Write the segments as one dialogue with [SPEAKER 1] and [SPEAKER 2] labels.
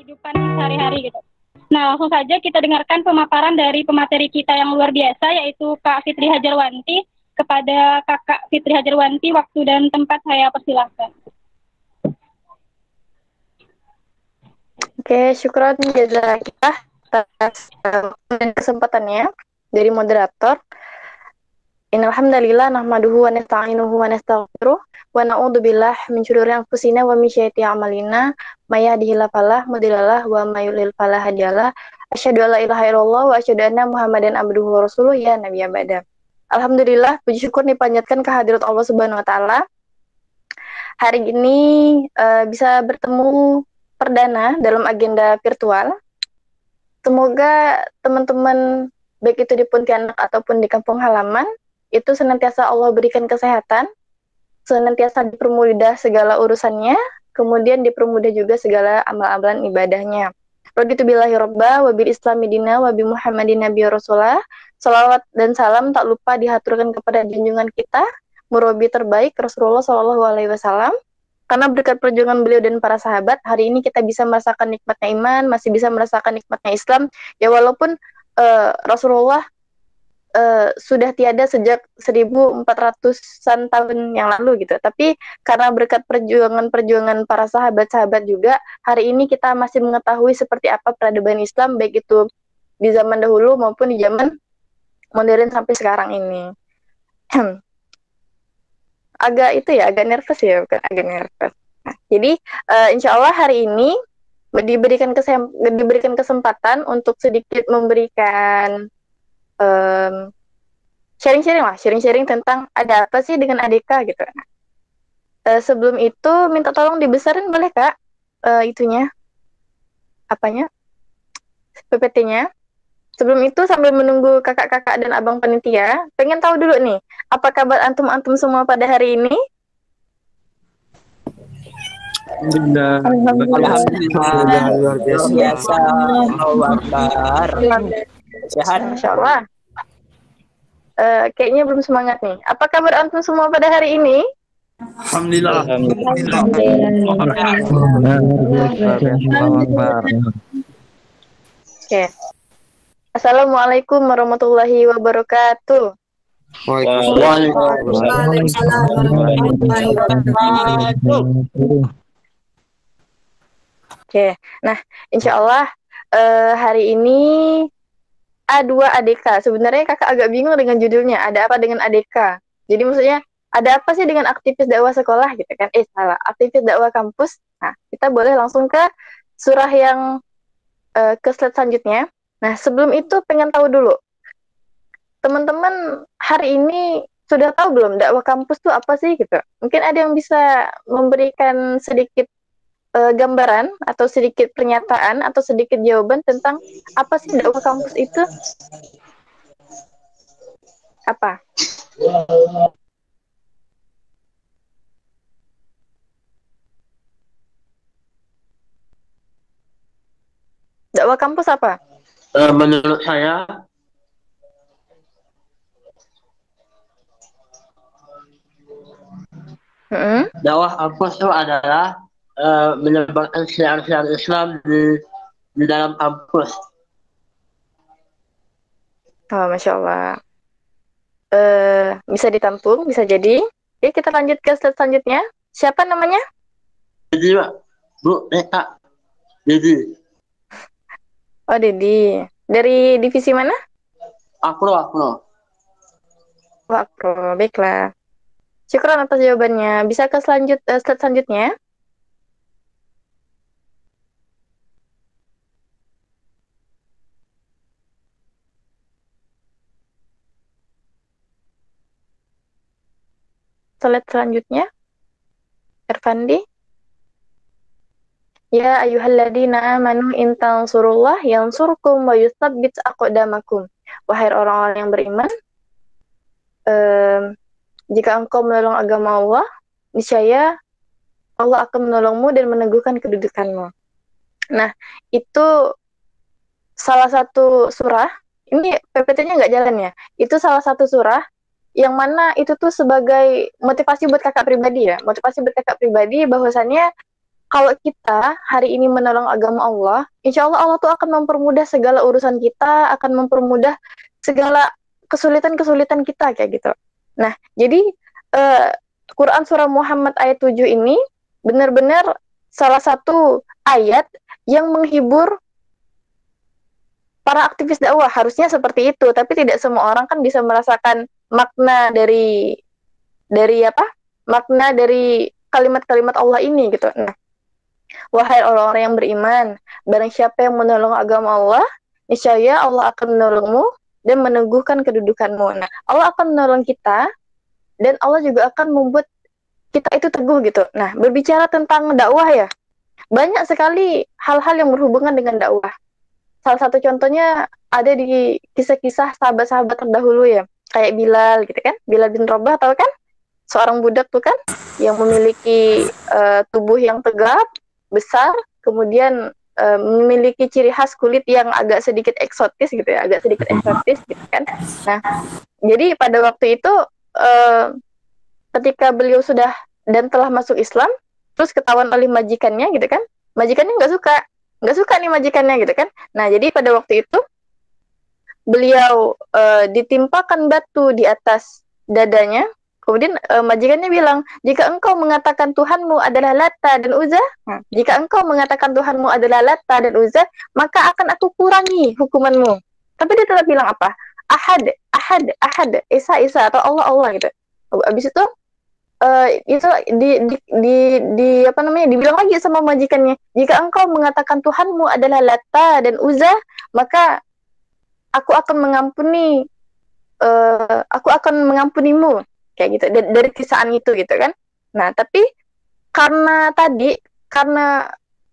[SPEAKER 1] kehidupan sehari-hari gitu. Nah, langsung saja kita dengarkan pemaparan dari pemateri kita yang luar biasa, yaitu Kak Fitri Hajarwanti. Kepada Kakak Fitri Hajarwanti, waktu dan tempat saya persilahkan.
[SPEAKER 2] Oke, syukran jazakallah atas kesempatannya dari moderator. Innal hamdalillah nahmaduhu wa nasta'inuhu wa nastaghfiruh wa na'udzu billahi min syururi anfusina wa min sayyiati a'malina may yahdihillahu fala mudhillalah wa may yudhlil fala hadiyalah. Asyhadu an la ilaha illallah wa asyhadu anna Muhammadan abduhu wa rasuluh ya nabiyya ba'da. Alhamdulillah, puji syukur dipanjatkan kehadirat Allah Subhanahu wa taala. Hari ini bisa bertemu perdana dalam agenda virtual. Semoga teman-teman baik itu di Pontianak ataupun di kampung halaman itu senantiasa Allah berikan kesehatan, senantiasa dipermudah segala urusannya, kemudian dipermudah juga segala amal-amalan ibadahnya. Raditu billahi robba wa bil islami dina wa bi Muhammadin nabiyyi rasulah. Salawat dan salam tak lupa dihaturkan kepada junjungan kita, murabi terbaik Rasulullah sallallahu alaihi wasallam. Karena berkat perjuangan beliau dan para sahabat, hari ini kita bisa merasakan nikmatnya iman, masih bisa merasakan nikmatnya Islam. Ya walaupun Rasulullah sudah tiada sejak 1400-an tahun yang lalu gitu. Tapi karena berkat perjuangan para sahabat-sahabat juga, hari ini kita masih mengetahui seperti apa peradaban Islam, baik itu di zaman dahulu maupun di zaman modern sampai sekarang ini. Agak nervous ya, bukan agak nervous. Nah, jadi insya Allah hari ini diberikan kesempatan untuk sedikit memberikan sharing-sharing tentang ada apa sih dengan ADK gitu. Sebelum itu minta tolong dibesarin boleh Kak itunya apanya PPT-nya. Sebelum itu sambil menunggu kakak-kakak dan abang panitia, pengen tahu dulu nih, apa kabar antum-antum semua pada hari ini?
[SPEAKER 3] Alhamdulillah, luar biasa.
[SPEAKER 2] Sehat, Masya Allah. Kayaknya belum semangat nih. Apa kabar antum semua pada hari ini?
[SPEAKER 3] Alhamdulillah.
[SPEAKER 2] Oke. Assalamualaikum warahmatullahi wabarakatuh.
[SPEAKER 3] Waalaikumsalam warahmatullahi wabarakatuh.
[SPEAKER 2] Oke, nah insya Allah hari ini A2 ADK. Sebenarnya kakak agak bingung dengan judulnya. Ada apa dengan ADK? Jadi maksudnya ada apa sih dengan aktivis dakwah sekolah gitu kan? Salah, aktivis dakwah kampus. Nah, kita boleh langsung ke surah yang ke slide selanjutnya. Nah, sebelum itu pengen tahu dulu. Teman-teman hari ini sudah tahu belum dakwah kampus itu apa sih gitu? Mungkin ada yang bisa memberikan sedikit gambaran atau sedikit pernyataan atau sedikit jawaban tentang apa sih dakwah kampus itu? Apa? Dakwah kampus apa?
[SPEAKER 3] Menurut saya dakwah kampus itu adalah menyebarkan syiar-syiar Islam di dalam kampus.
[SPEAKER 2] Oh, Masya Allah. Bisa ditampung, bisa jadi. Oke, kita lanjut ke slide selanjutnya. Siapa namanya?
[SPEAKER 3] Jadi, Bu, Eka, Dedi.
[SPEAKER 2] Oh, Dedi. Dari divisi mana?
[SPEAKER 3] Akro.
[SPEAKER 2] Wakro, baiklah. Syukur atas jawabannya. Bisa ke slide selanjutnya. Slide selanjutnya. Erfandi. Ya ayyuhalladzina amanu in tansurullah yansurkum wa yutsabbit aqdamakum. Wahai orang-orang yang beriman, jika engkau menolong agama Allah, niscaya Allah akan menolongmu dan meneguhkan kedudukanmu. Nah, itu salah satu surah. Ini PPT-nya nggak jalan ya. Itu salah satu surah yang mana itu tuh sebagai motivasi buat kakak pribadi ya. Motivasi buat kakak pribadi bahwasannya kalau kita hari ini menolong agama Allah, insya Allah Allah tuh akan mempermudah segala urusan kita, akan mempermudah segala kesulitan-kesulitan kita kayak gitu. Nah, jadi Quran surah Muhammad ayat 7 ini benar-benar salah satu ayat yang menghibur para aktivis dakwah. Harusnya seperti itu, tapi tidak semua orang kan bisa merasakan makna dari makna dari kalimat-kalimat Allah ini gitu. Nah, wahai orang-orang yang beriman, barang siapa yang menolong agama Allah, niscaya Allah akan menolongmu dan meneguhkan kedudukanmu. Nah, Allah akan menolong kita dan Allah juga akan membuat kita itu teguh gitu. Nah, berbicara tentang dakwah ya, banyak sekali hal-hal yang berhubungan dengan dakwah. Salah satu contohnya ada di kisah-kisah sahabat-sahabat terdahulu ya, kayak Bilal gitu kan, Bilal bin Rabah, tahu kan? Seorang budak tuh kan, yang memiliki tubuh yang tegap, besar, kemudian memiliki ciri khas kulit yang agak sedikit eksotis gitu ya, agak sedikit eksotis gitu kan. Nah, jadi pada waktu itu ketika beliau sudah dan telah masuk Islam, terus ketahuan oleh majikannya gitu kan, majikannya nggak suka nih majikannya gitu kan. Nah, jadi pada waktu itu beliau ditimpakan batu di atas dadanya. Kemudian majikannya bilang, jika engkau mengatakan Tuhanmu adalah Lata dan Uzza, jika engkau mengatakan Tuhanmu adalah Lata dan Uzza, maka akan aku kurangi hukumanmu. Tapi dia tetap bilang apa? Ahad, Ahad, Ahad, Isa, Isa, atau Allah, Allah gitu. Habis itu itu dibilang lagi sama majikannya, jika engkau mengatakan Tuhanmu adalah Lata dan Uzza, maka aku akan mengampunimu kayak gitu dari kisaan itu gitu kan. Nah, tapi karena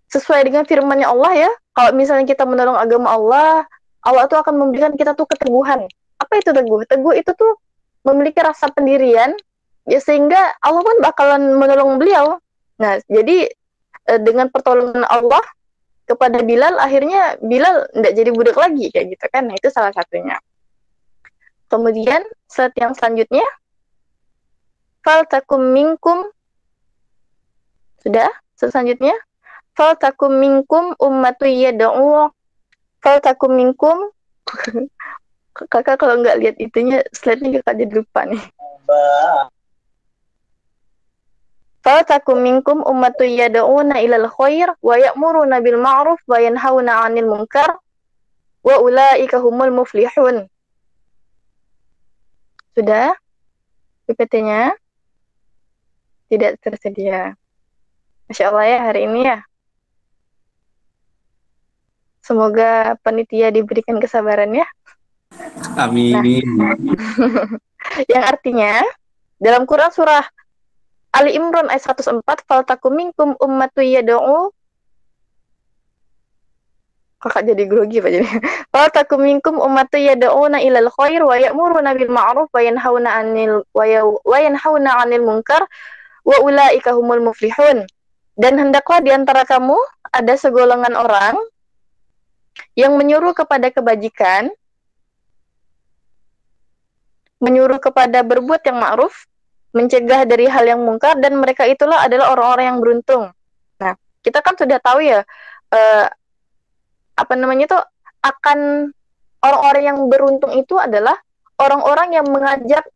[SPEAKER 2] sesuai dengan firman-Nya Allah ya, kalau misalnya kita menolong agama Allah, Allah itu akan memberikan kita tuh keteguhan. Apa itu teguh? Teguh itu tuh memiliki rasa pendirian ya, sehingga Allah pun bakalan menolong beliau. Nah, jadi dengan pertolongan Allah kepada Bilal, akhirnya Bilal tidak jadi budak lagi kayak gitu kan. Nah, itu salah satunya. Kemudian slide yang selanjutnya, faltakum minkum, sudah selanjutnya, faltakum minkum ummatu yad'u, faltakum minkum. Kakak kalau nggak lihat itunya, slide-nya kakak jadi lupa nih. Faltakum minkum ummatu yad'una ilal khair wa ya'muruna bil ma'ruf wa yanhauna 'anil munkar wa ulaika humul muflihun. Sudah? PPT-nya tidak tersedia. Masya Allah ya hari ini ya. Semoga panitia diberikan kesabaran ya.
[SPEAKER 4] Amin.
[SPEAKER 2] Nah, yang artinya dalam Quran surah Ali Imran ayat 104, faltakum minkum ummatu yad'u, kakak jadi grogi Pak jadi. Faltakum minkum ummatu yad'una ilal khair wa ya'muruna bil ma'ruf wa yanhauna 'anil munkar wa ulaika humul muflihun. Dan hendaklah di antara kamu ada segolongan orang yang menyuruh kepada kebajikan, menyuruh kepada berbuat yang ma'ruf, mencegah dari hal yang mungkar, dan mereka itulah adalah orang-orang yang beruntung. Nah, kita kan sudah tahu ya, akan orang-orang yang beruntung itu adalah orang-orang yang mengajak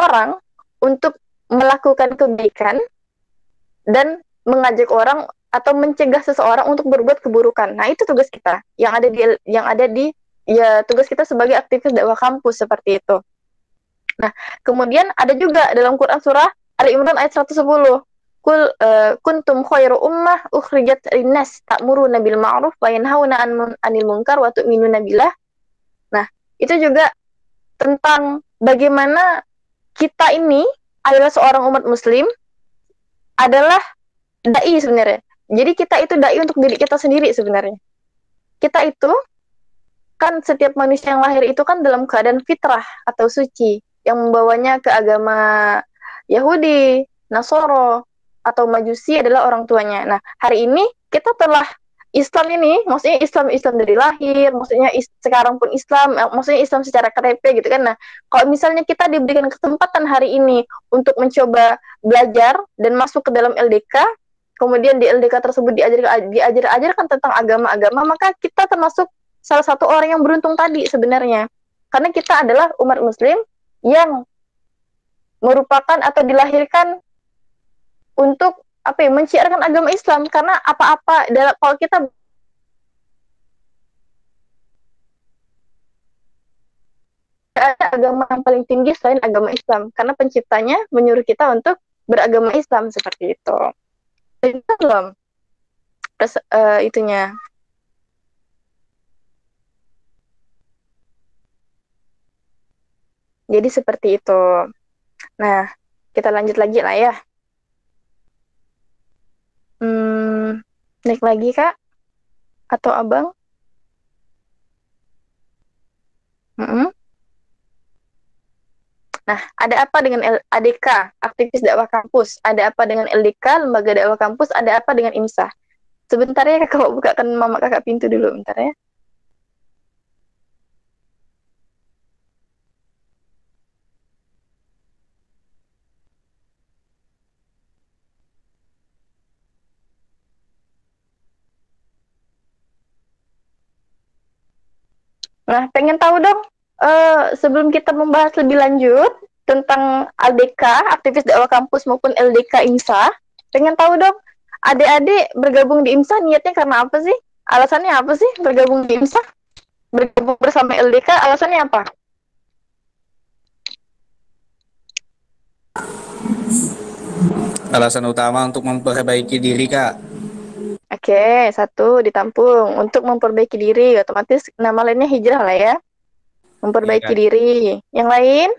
[SPEAKER 2] orang untuk melakukan kebaikan dan mengajak orang atau mencegah seseorang untuk berbuat keburukan. Nah, itu tugas kita yang ada di tugas kita sebagai aktivis dakwah kampus seperti itu. Nah, kemudian ada juga dalam Quran surah Ali Imran ayat 110. Kuntum khairu ummah ukhrijat linnas ta'muruna bil ma'ruf wa yanhauna 'anil munkar wa tu'minuna billah. Nah, itu juga tentang bagaimana kita ini adalah seorang umat muslim, adalah dai sebenarnya. Jadi kita itu dai untuk diri kita sendiri sebenarnya. Kita itu kan setiap manusia yang lahir itu kan dalam keadaan fitrah atau suci, yang membawanya ke agama Yahudi, Nasoro, atau Majusi adalah orang tuanya. Nah, hari ini kita telah Islam ini, maksudnya Islam dari lahir, maksudnya sekarang pun Islam, maksudnya Islam secara KTP gitu kan. Nah, kalau misalnya kita diberikan kesempatan hari ini untuk mencoba belajar dan masuk ke dalam LDK, kemudian di LDK tersebut diajarkan tentang agama-agama, maka kita termasuk salah satu orang yang beruntung tadi sebenarnya. Karena kita adalah umat muslim yang merupakan atau dilahirkan untuk menciarkan agama Islam. Karena apa-apa kalau kita ada agama yang paling tinggi selain agama Islam, karena penciptanya menyuruh kita untuk beragama Islam seperti itu. Itu belum terus itunya. Jadi seperti itu. Nah, kita lanjut lagi lah ya. Naik lagi Kak atau Abang? Nah, ada apa dengan ADK, aktivis dakwah kampus? Ada apa dengan LDK, lembaga dakwah kampus? Ada apa dengan IMSA? Sebentar ya, kakak bukakan mama kakak pintu dulu, bentar ya. Nah, pengen tahu dong, sebelum kita membahas lebih lanjut tentang ADK, aktivis dakwah kampus maupun LDK IMSA, pengen tahu dong, adik-adik bergabung di IMSA niatnya karena apa sih? Alasannya apa sih bergabung di IMSA? Bergabung bersama LDK, alasannya apa?
[SPEAKER 4] Alasan utama untuk memperbaiki diri, Kak.
[SPEAKER 2] Oke, satu ditampung. Untuk memperbaiki diri, otomatis nama lainnya hijrah lah ya. Memperbaiki diri. Yang lain?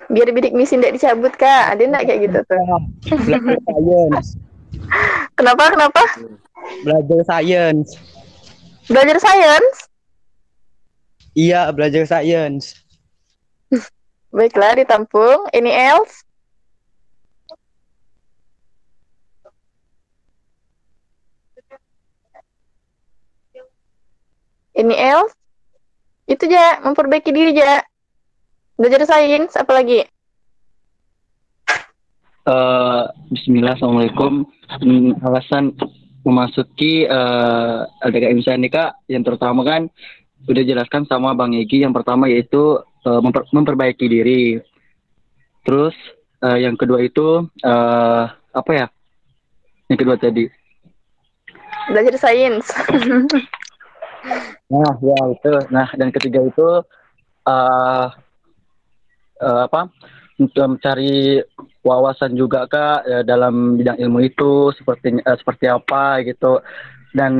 [SPEAKER 2] Biar bidik misi tidak dicabut, Kak. Ada enggak kayak gitu tuh?
[SPEAKER 5] Belajar science.
[SPEAKER 2] Kenapa?
[SPEAKER 5] Belajar science.
[SPEAKER 2] Belajar sains?
[SPEAKER 5] Iya, belajar science.
[SPEAKER 2] Baiklah, ditampung. Any else? Any else? Itu aja, memperbaiki diri aja. Belajar sains, apalagi?
[SPEAKER 6] Bismillah, Assalamualaikum. Alasan memasuki LDK IMSA ini, Kak, yang terutama kan udah jelaskan sama Bang Egy. Yang pertama yaitu memperbaiki diri. Terus yang kedua itu apa ya? Yang kedua tadi
[SPEAKER 2] Belajar sains.
[SPEAKER 6] Nah, ya itu. Nah, dan ketiga itu untuk mencari wawasan juga, Kak, dalam bidang ilmu itu seperti apa gitu, dan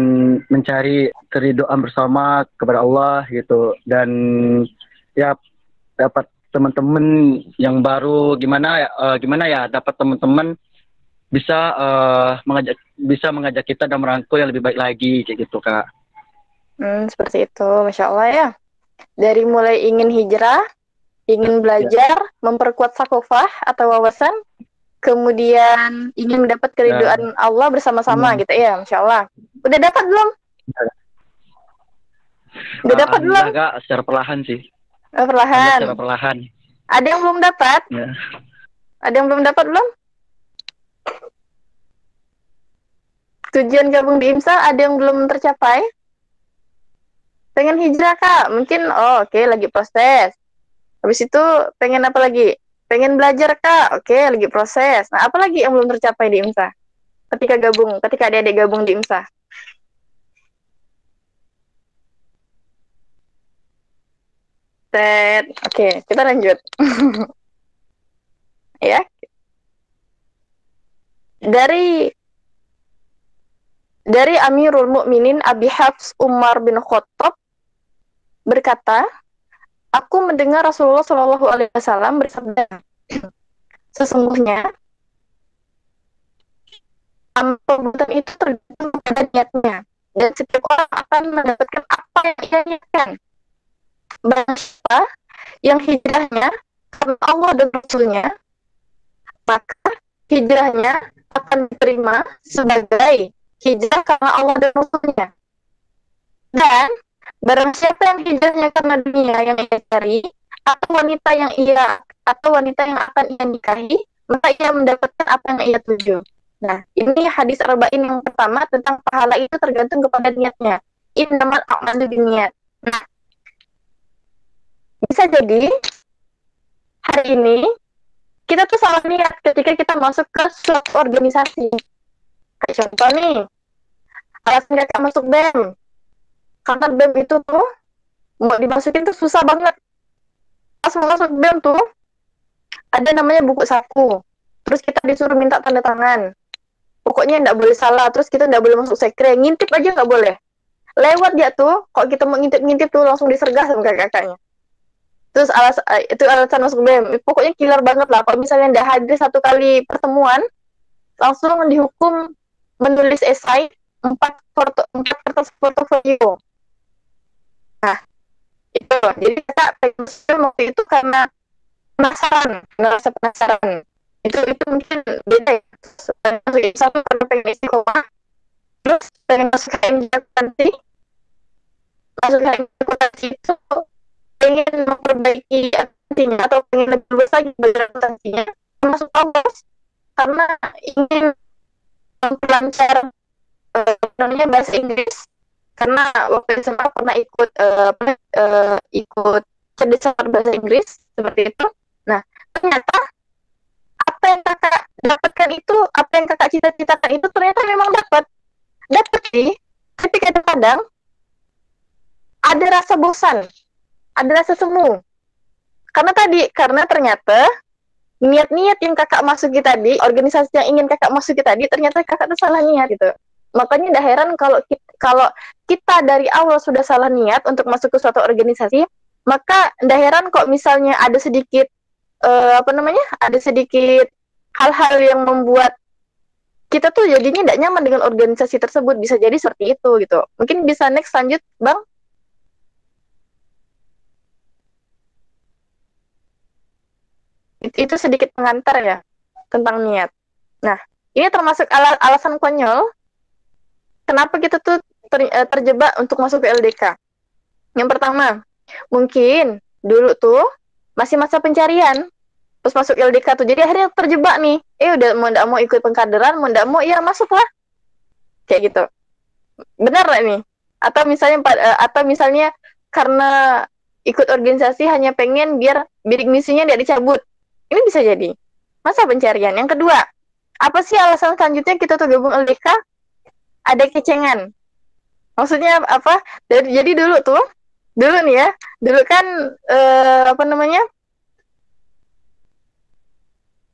[SPEAKER 6] mencari keridhaan bersama kepada Allah gitu, dan ya dapat teman-teman yang baru, gimana ya dapat teman-teman bisa mengajak kita dan merangkul yang lebih baik lagi kayak gitu, Kak.
[SPEAKER 2] Seperti itu, Masya Allah ya. Dari mulai ingin hijrah, ingin belajar, memperkuat sakofah atau wawasan, kemudian ingin mendapat keridhaan Allah bersama-sama gitu ya, Masya Allah. Udah dapat belum? Udah dapat belum?
[SPEAKER 6] Kak, secara perlahan sih.
[SPEAKER 2] Perlahan.
[SPEAKER 6] Secara perlahan.
[SPEAKER 2] Ada yang belum dapat?
[SPEAKER 6] Ya.
[SPEAKER 2] Ada yang belum dapat belum? Tujuan gabung di IMSA ada yang belum tercapai? Pengen hijrah, Kak? Mungkin, oke, lagi proses. Habis itu pengen apa lagi? Pengen belajar, Kak? Oke, lagi proses. Nah, apa lagi yang belum tercapai di IMSA? Ketika adik-adik gabung di IMSA. Oke, kita lanjut. Ya. Dari Amirul Mukminin Abi Hafs Umar bin Khattab berkata, aku mendengar Rasulullah Shallallahu Alaihi Wasallam bersabda, sesungguhnya perbuatan itu tergantung pada niatnya, dan setiap orang akan mendapatkan apa yang ia niatkan. Barang siapa yang hijrahnya karena Allah dan Rasulnya, maka hijrahnya akan diterima sebagai hijrah karena Allah dan Rasulnya. Dan barang siapa yang hijrahnya karena dunia yang ia cari, atau wanita yang akan ia nikahi, maka ia mendapatkan apa yang ia tuju. Nah, ini hadis arba'in yang pertama tentang pahala itu tergantung kepada niatnya. Innamal a'malu binniyat. Nah, bisa jadi hari ini kita tuh salah niat ketika kita masuk ke suatu organisasi. Kayak contoh nih, alasan kakak masuk BEM. Karena BEM itu tuh mau dimasukin tuh susah banget. Pas mau masuk BEM tuh ada namanya buku saku. Terus kita disuruh minta tanda tangan. Pokoknya nggak boleh salah. Terus kita nggak boleh masuk sekre. Ngintip aja nggak boleh. Lewat dia tuh, kok kita mau ngintip-ngintip tuh langsung disergah sama kakak-kakaknya. Terus itu alasan masuk BEM. Pokoknya killer banget lah. Kalau misalnya nggak hadir satu kali pertemuan, langsung dihukum menulis esai 4 kertas portofolio. Nah, itu. Jadi kakak pengen waktu itu karena merasa penasaran. Itu mungkin beda ya. Satu karena pengen istiqomah, terus pengen masuk ke akuntansi. Masuk ke akuntansi itu pengen memperbaiki akuntansinya atau pengen lebih luas lagi belajar akuntansinya. Masuk kampus karena ingin memperlancar namanya bahasa Inggris. Karena waktu SMA pernah ikut cerdas bahasa Inggris seperti itu. Nah, ternyata apa yang kakak dapatkan itu, apa yang kakak cita-citakan itu ternyata memang dapat sih. Tapi kadang-kadang ada rasa bosan, ada rasa semu. Karena ternyata niat-niat yang kakak masuki tadi, organisasi yang ingin kakak masuki tadi, ternyata kakak tuh salah niat gitu. Makanya tidak heran kalau kita dari awal sudah salah niat untuk masuk ke suatu organisasi, maka tidak heran kok misalnya ada sedikit ada sedikit hal-hal yang membuat kita tuh jadinya tidak nyaman dengan organisasi tersebut. Bisa jadi seperti itu gitu. Mungkin bisa next lanjut, Bang. Itu sedikit pengantar ya tentang niat. Nah, ini termasuk alasan konyol kenapa kita tuh terjebak untuk masuk ke LDK. Yang pertama, mungkin dulu tuh masih masa pencarian, terus masuk LDK tuh, jadi akhirnya terjebak nih. Udah nggak mau ikut pengkaderan, mau nggak mau ya masuklah, kayak gitu. Benar nggak nih? Atau misalnya karena ikut organisasi hanya pengen biar bidik misinya tidak dicabut. Ini bisa jadi masa pencarian. Yang kedua, apa sih alasan selanjutnya kita tuh gabung LDK? Ada kecengan. Maksudnya apa? Jadi dulu nih ya, dulu kan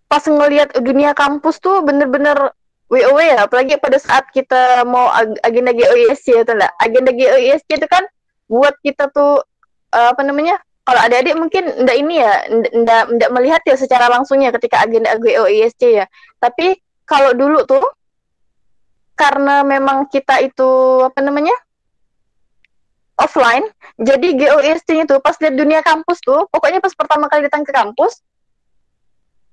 [SPEAKER 2] pas ngelihat dunia kampus tuh bener-bener WoW ya, apalagi pada saat kita mau agenda GOISC itu enggak. Agenda GOISC itu kan buat kita tuh kalau adik-adik mungkin enggak melihat ya secara langsungnya ketika agenda GOISC ya. Tapi kalau dulu tuh karena memang kita itu offline, jadi GOISC itu pas lihat dunia kampus tuh, pokoknya pas pertama kali datang ke kampus,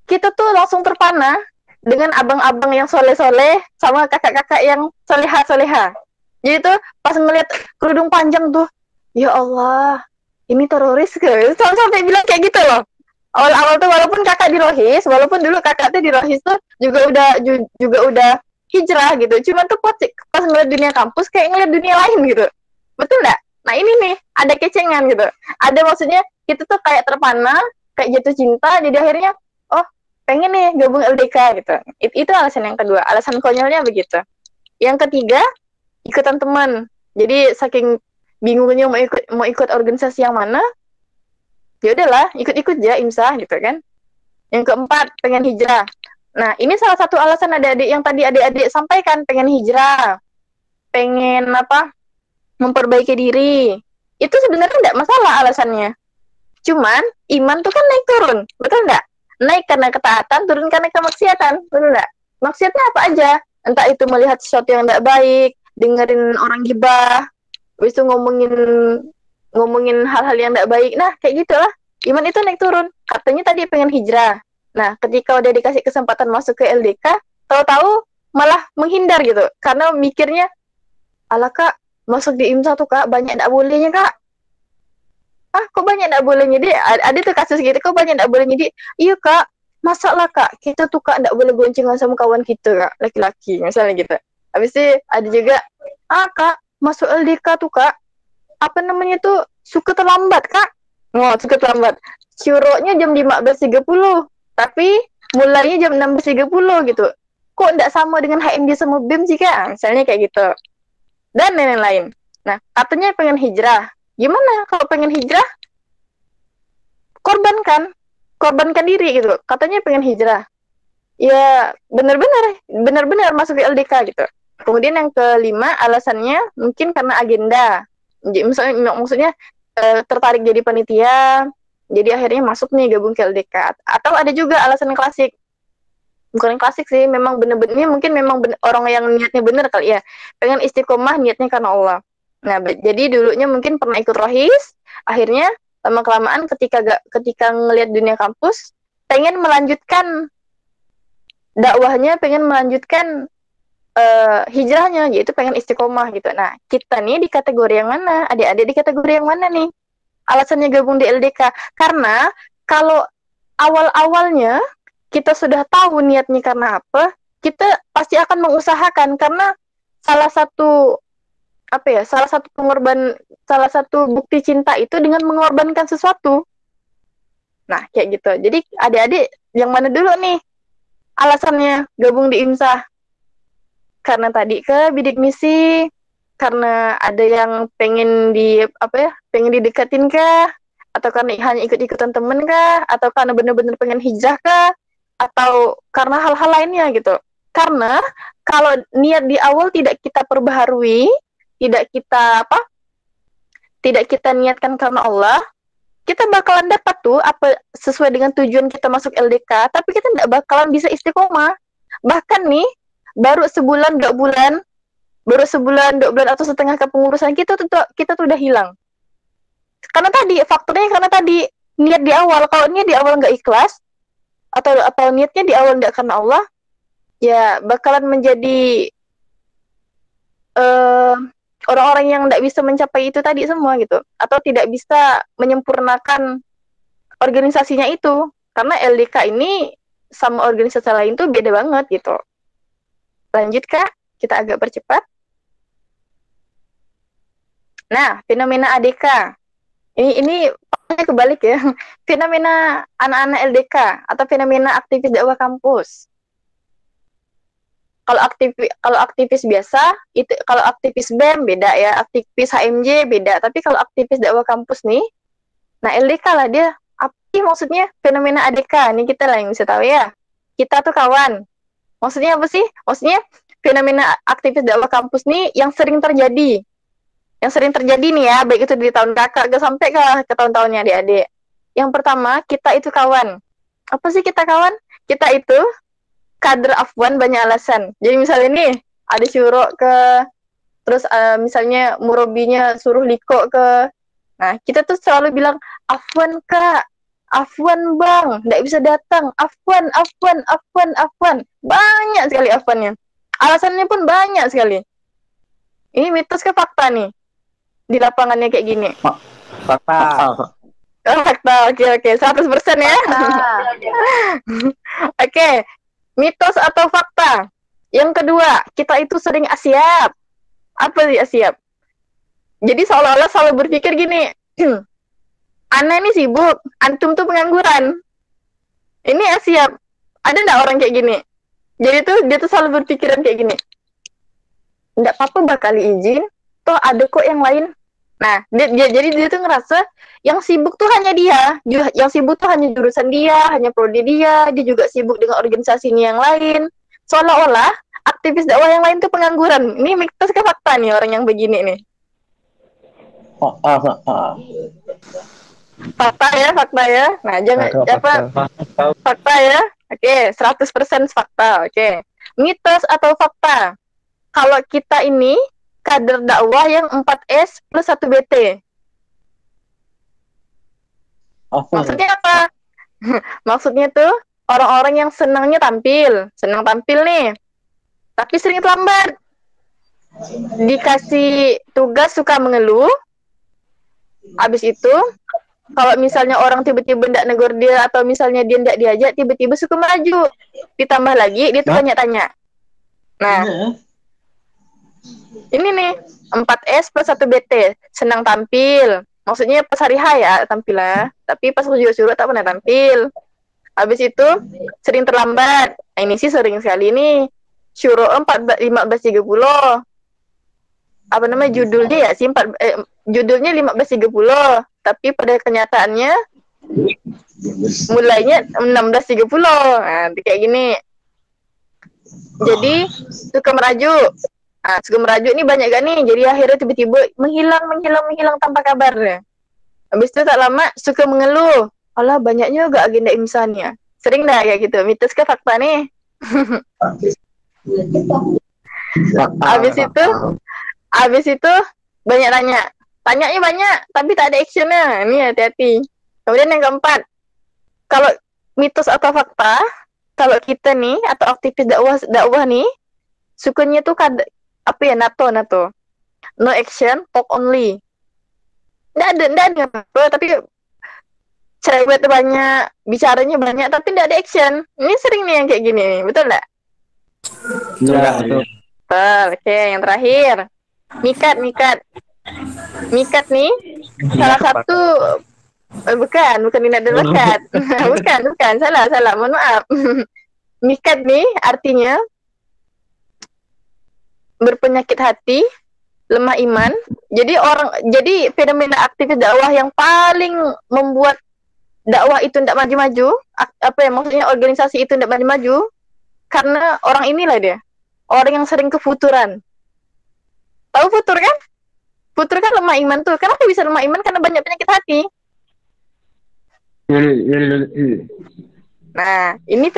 [SPEAKER 2] kita tuh langsung terpana dengan abang-abang yang soleh-soleh sama kakak-kakak yang soleha-soleha. Jadi tuh pas ngeliat kerudung panjang tuh, ya Allah, ini teroris ke? Sampai bilang kayak gitu loh. Awal-awal tuh walaupun kakak di Rohis, walaupun dulu kakak tuh di Rohis tuh juga udah hijrah gitu. Cuma tuh pas ngeliat dunia kampus kayak ngeliat dunia lain gitu. Betul nggak? Nah ini nih, ada kecengan gitu. Ada maksudnya kita tuh kayak terpana, kayak jatuh cinta, jadi akhirnya, oh pengen nih gabung LDK gitu. Itu alasan yang kedua, alasan konyolnya begitu. Yang ketiga, ikutan teman. Jadi saking bingungnya mau ikut organisasi yang mana, ya udahlah ikut-ikut aja IMSA gitu kan. Yang keempat, pengen hijrah. Nah ini salah satu alasan adik-adik yang tadi adik-adik sampaikan, pengen hijrah, pengen memperbaiki diri. Itu sebenarnya tidak masalah alasannya. Cuman iman tuh kan naik turun, betul nggak? Naik karena ketaatan, turun karena kemaksiatan, betul nggak? Maksiatnya apa aja? Entah itu melihat sesuatu yang tidak baik, dengerin orang gibah, habis itu ngomongin hal-hal yang tidak baik. Nah kayak gitulah. Iman itu naik turun. Katanya tadi pengen hijrah. Nah ketika udah dikasih kesempatan masuk ke LDK, tahu-tahu malah menghindar gitu, karena mikirnya, ala kak, masuk di IMSA tuh kak, banyak tidak bolehnya kak. Kok banyak tidak bolehnya? Ada tuh kasus gitu, kok banyak tidak bolehnya? Iya kak, Masa lah Kak, kita tuh Kak nggak boleh goncengan sama kawan kita Kak, laki-laki misalnya gitu. Habis itu ada juga, Kak, masuk LDK tuh Kak, apa namanya tuh, suka terlambat Kak. Suka terlambat. Syuruknya jam 15.30, tapi mulainya jam 16.30 gitu. Kok nggak sama dengan HMD sama BEM sih Kak? Misalnya kayak gitu. Dan lain-lain. Nah, katanya pengen hijrah. Gimana kalau pengen hijrah? Korbankan diri gitu. Katanya pengen hijrah. Ya, benar-benar masuk ke LDK gitu. Kemudian yang kelima, alasannya mungkin karena agenda. Maksudnya tertarik jadi panitia, jadi akhirnya masuk nih gabung ke LDK. Atau ada juga alasan klasik. Bukan klasik sih, memang benar-benar mungkin memang orang yang niatnya benar kali ya. Pengen istiqomah niatnya karena Allah. Nah, jadi dulunya mungkin pernah ikut rohis, akhirnya lama-kelamaan ketika ngelihat dunia kampus, pengen melanjutkan dakwahnya, pengen melanjutkan hijrahnya, yaitu pengen istiqomah gitu. Nah, kita nih di kategori yang mana? Adik-adik di kategori yang mana nih? Alasannya gabung di LDK. Karena kalau awal-awalnya kita sudah tahu niatnya karena apa, kita pasti akan mengusahakan, karena salah satu bukti cinta itu dengan mengorbankan sesuatu. Nah, kayak gitu. Jadi adik-adik yang mana dulu nih alasannya gabung di IMSA? Karena tadi ke bidik misi, karena ada yang pengen didekatin kah? Atau karena hanya ikut-ikutan temen kah? Atau karena benar-benar pengen hijrah kah? Atau karena hal-hal lainnya gitu. Karena kalau niat di awal tidak kita perbaharui, tidak kita niatkan karena Allah, kita bakalan dapat tuh apa sesuai dengan tujuan kita masuk LDK, tapi kita tidak bakalan bisa istiqomah. Bahkan nih, baru sebulan 2 bulan atau setengah kepengurusan kita tuh udah hilang. Karena tadi niat di awal. Kalau niat di awal nggak ikhlas, atau niatnya di awal nggak karena Allah, ya bakalan menjadi orang-orang yang tidak bisa mencapai itu tadi semua gitu, atau tidak bisa menyempurnakan organisasinya itu, karena LDK ini sama organisasi lain tuh beda banget gitu. Lanjut Kak, kita agak percepat. Nah, fenomena ADK ini kebalik ya. Fenomena anak-anak LDK atau fenomena aktivis dakwah kampus. Kalau aktivis biasa, kalau aktivis BEM beda ya, aktivis HMJ beda. Tapi kalau aktivis dakwah kampus nih, nah LDK lah dia. Apa sih maksudnya fenomena ADK? Ini kita lah yang bisa tahu ya. Kita tuh kawan. Maksudnya apa sih? Maksudnya fenomena aktivis dakwah kampus nih yang sering terjadi. Yang sering terjadi nih ya, baik itu di tahun kakak sampai ke tahun-tahunnya adik-adik. Yang pertama, kita itu kawan. Apa sih kita kawan? Kita itu kader Afwan banyak alasan. Jadi misalnya nih, ada syuruk terus misalnya murabinya suruh liko ke. Nah, kita tuh selalu bilang, Afwan Kak, Afwan Bang, nggak bisa datang. Afwan. Banyak sekali Afwannya. Alasannya pun banyak sekali. Ini mitos ke fakta nih? Di lapangannya kayak gini.
[SPEAKER 5] Fakta.
[SPEAKER 2] Oh, fakta, oke. 100% ya. Oke. Mitos atau fakta? Yang kedua, kita itu sering asiap. Apa sih asiap? Jadi seolah-olah selalu berpikir gini, Ana ini sibuk, antum tuh pengangguran. Ini asiap. Ada nggak orang kayak gini? Jadi tuh dia tuh selalu berpikiran kayak gini. Nggak apa-apa bakal izin, toh ada kok yang lain. Nah, jadi dia tuh ngerasa yang sibuk tuh hanya dia. Yang sibuk tuh hanya jurusan dia, hanya prodi dia juga sibuk dengan organisasinya yang lain. Seolah-olah aktivis dakwah yang lain tuh pengangguran. Ini mitos ke fakta nih orang yang begini nih. Fakta ya. Nah, jangan fakta ya. Oke, 100% fakta. Oke. Mitos atau fakta? Kalau kita ini kader dakwah yang 4S plus 1 BT. Maksudnya apa? Maksudnya tuh orang-orang yang senang tampil nih, tapi sering terlambat. Dikasih tugas suka mengeluh. Habis itu kalau misalnya orang tiba-tiba ndak negor dia atau misalnya dia ndak diajak, tiba-tiba suka maju. Ditambah lagi dia tuh banyak tanya. Nah, ini nih 4S plus 1 BT, senang tampil. Maksudnya pas hari H ya tampil lah. Tapi pas suruh tak pernah tampil. Habis itu sering terlambat. Nah, ini sih sering sekali nih. Syuro 15.30. Apa namanya judulnya ya sih judulnya 15.30, tapi pada kenyataannya mulainya 16.30. Nah, kayak gini. Jadi suka merajuk. Nah, suka merajuk ini banyak gak nih? Jadi akhirnya tiba-tiba menghilang tanpa kabar. Habis itu tak lama suka mengeluh. Alah banyaknya gak agenda imsannya. Sering dah kayak gitu. Mitos ke fakta nih? Habis itu banyak tanyanya banyak tapi tak ada actionnya. Ini hati-hati. Kemudian yang keempat, kalau mitos atau fakta, kalau kita nih atau aktivis dakwah nih sukanya tuh apa ya, NATO no action talk only. Nggak ada apa, tapi cerewet banyak, bicaranya banyak tapi nggak ada action. Ini sering nih yang kayak gini nih, betul nggak?
[SPEAKER 5] Betul.
[SPEAKER 2] Oke, yang terakhir mikat nih salah satu bukan minat dan bakat. bukan salah mohon maaf. Mikat nih artinya berpenyakit hati, lemah iman. Jadi fenomena aktivis dakwah yang paling membuat dakwah itu tidak maju-maju, apa ya maksudnya organisasi itu tidak maju-maju, karena orang inilah dia, orang yang sering kefuturan. Tahu futur kan? Futur kan lemah iman tuh. Kenapa bisa lemah iman? Karena banyak penyakit hati. Nah, ini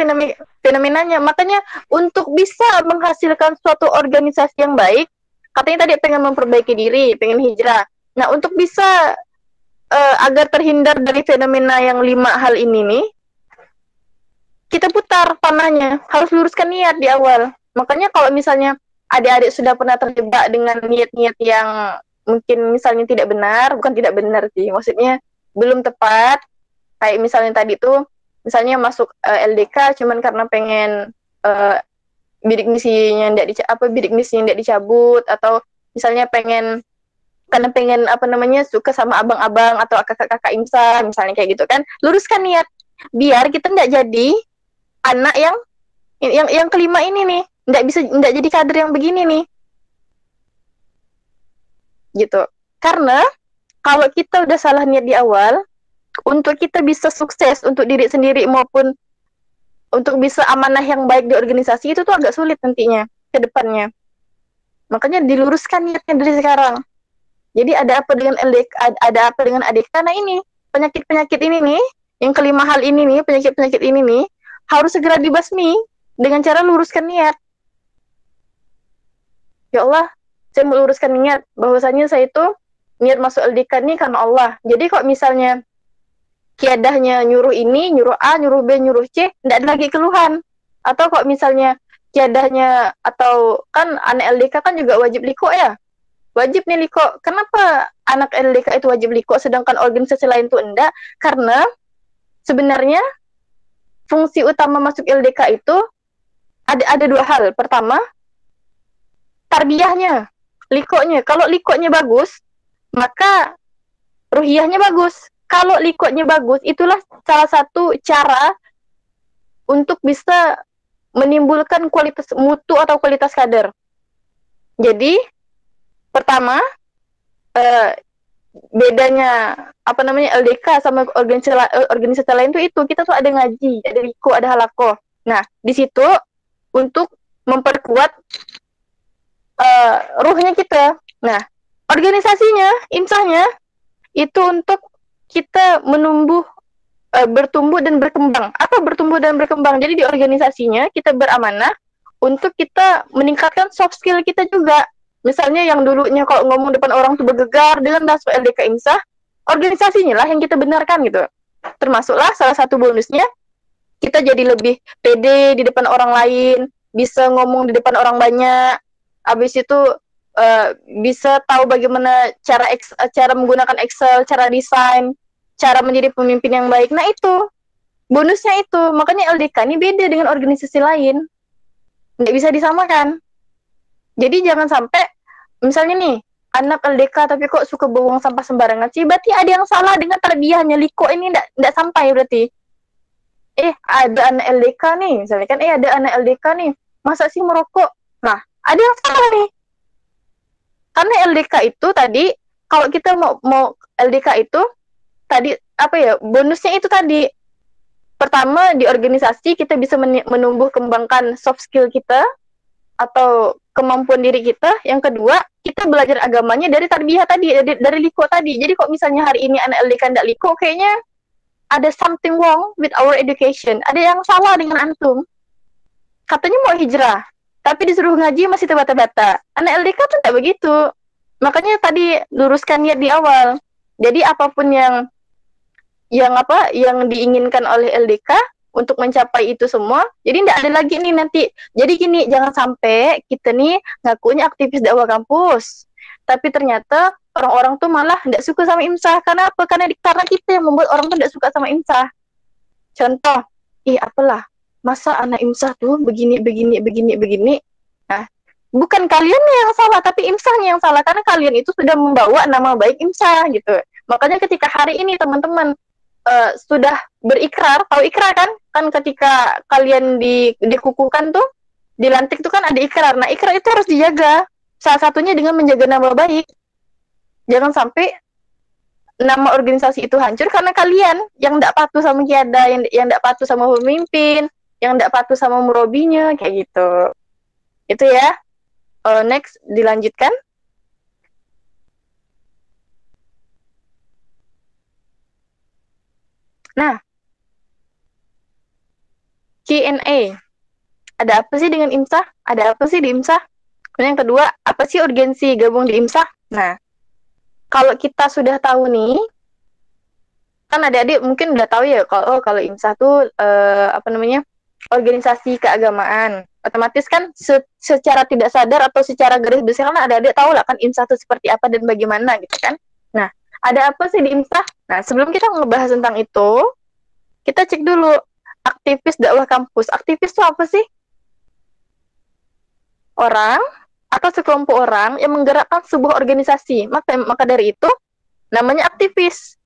[SPEAKER 2] fenomenanya. Makanya untuk bisa menghasilkan suatu organisasi yang baik, katanya tadi pengen memperbaiki diri, pengen hijrah. Nah, untuk bisa agar terhindar dari fenomena yang 5 hal ini nih, kita putar panahnya, harus luruskan niat di awal. Makanya kalau misalnya adik-adik sudah pernah terjebak dengan niat-niat yang mungkin misalnya tidak benar, bukan tidak benar sih, maksudnya belum tepat, kayak misalnya tadi tuh, misalnya masuk LDK cuman karena pengen bidik misinya tidak dicabut, atau misalnya pengen apa namanya suka sama abang-abang atau kakak-kakak IMSA misalnya kayak gitu kan, luruskan niat biar kita nggak jadi anak yang kelima ini nih, nggak jadi kader yang begini nih gitu. Karena kalau kita udah salah niat di awal, untuk kita bisa sukses untuk diri sendiri maupun untuk bisa amanah yang baik di organisasi itu tuh agak sulit nantinya ke depannya. Makanya diluruskan niatnya dari sekarang. Jadi ada apa dengan LDK, ada apa dengan ADK? Nah ini penyakit-penyakit ini nih, yang kelima hal ini nih, penyakit-penyakit ini nih harus segera dibasmi dengan cara luruskan niat. Ya Allah, saya meluruskan niat bahwasanya saya itu niat masuk LDK nih karena Allah. Jadi kok misalnya kiadahnya nyuruh ini, nyuruh A, nyuruh B, nyuruh C, tidak ada lagi keluhan. Atau kok misalnya kiadahnya, atau kan anak LDK kan juga wajib liko ya, wajib nih liko. Kenapa anak LDK itu wajib liko sedangkan organisasi lain tuh enggak? Karena sebenarnya fungsi utama masuk LDK itu ada 2 hal. Pertama, tarbiyahnya, likonya. Kalau likonya bagus, maka ruhiyahnya bagus. Kalau likonya bagus, itulah salah satu cara untuk bisa menimbulkan kualitas mutu atau kualitas kader. Jadi, pertama, bedanya apa namanya LDK sama organisasi lain tuh itu, kita tuh ada ngaji, ada liko, ada halako. Nah, di situ untuk memperkuat ruhnya kita. Nah, organisasinya, imsahnya itu untuk kita bertumbuh dan berkembang. Apa bertumbuh dan berkembang? Jadi di organisasinya kita beramanah untuk kita meningkatkan soft skill kita juga. Misalnya yang dulunya kalau ngomong depan orang tuh bergegar, dengan masuk LDK imsah, organisasinya lah yang kita benarkan gitu. Termasuklah salah satu bonusnya, kita jadi lebih pede di depan orang lain, bisa ngomong di depan orang banyak. Habis itu bisa tahu bagaimana cara menggunakan Excel, cara desain, cara menjadi pemimpin yang baik. Nah itu bonusnya itu. Makanya LDK ini beda dengan organisasi lain, nggak bisa disamakan. Jadi jangan sampai misalnya nih anak LDK tapi kok suka buang sampah sembarangan sih, berarti ada yang salah dengan tarbiyahnya. Liko ini nggak sampai berarti. Ada anak LDK nih, misalnya kan, ada anak LDK nih, masa sih merokok? Nah, ada yang salah nih. Karena LDK itu tadi, kalau kita mau LDK itu tadi apa ya? Bonusnya itu tadi. Pertama, di organisasi kita bisa menumbuh kembangkan soft skill kita atau kemampuan diri kita. Yang kedua, kita belajar agamanya dari tarbiyah tadi, dari liko tadi. Jadi kok misalnya hari ini anak LDK ndak liko, kayaknya ada something wrong with our education. Ada yang salah dengan antum. Katanya mau hijrah, tapi disuruh ngaji masih terbata-bata. Anak LDK tuh tidak begitu. Makanya tadi luruskan niat di awal. Jadi apapun yang diinginkan oleh LDK untuk mencapai itu semua, jadi tidak ada lagi nih nanti. Jadi gini, jangan sampai kita nih ngakunya aktivis dakwah kampus, tapi ternyata orang-orang tuh malah tidak suka sama IMSA. Karena apa? Karena kita yang membuat orang tuh tidak suka sama IMSA. Contoh, apalah, masa anak IMSA tuh begini. Nah, bukan kalian yang salah, tapi IMSA-nya yang salah. Karena kalian itu sudah membawa nama baik IMSA gitu. Makanya ketika hari ini teman-teman sudah berikrar, tahu ikrar kan? Kan ketika kalian dikukuhkan tuh, dilantik tuh kan ada ikrar. Nah, ikrar itu harus dijaga. Salah satunya dengan menjaga nama baik. Jangan sampai nama organisasi itu hancur karena kalian yang tidak patuh sama kiada, yang tidak patuh sama pemimpin, yang tidak patuh sama murobinya, kayak gitu. Itu ya. Next, dilanjutkan. Nah, Q&A. Ada apa sih dengan IMSA? Ada apa sih di IMSA? Yang kedua, apa sih urgensi gabung di IMSA? Nah, kalau kita sudah tahu nih, kan adik-adik mungkin udah tahu ya kalau IMSA tuh organisasi keagamaan. Otomatis kan secara tidak sadar atau secara garis besar kan adik-adik tahu lah kan IMSA itu seperti apa dan bagaimana gitu kan. Nah, ada apa sih di IMSA? Nah, sebelum kita ngebahas tentang itu, kita cek dulu aktivis dakwah kampus. Aktivis itu apa sih? Orang atau sekelompok orang yang menggerakkan sebuah organisasi. Maka dari itu namanya aktivis.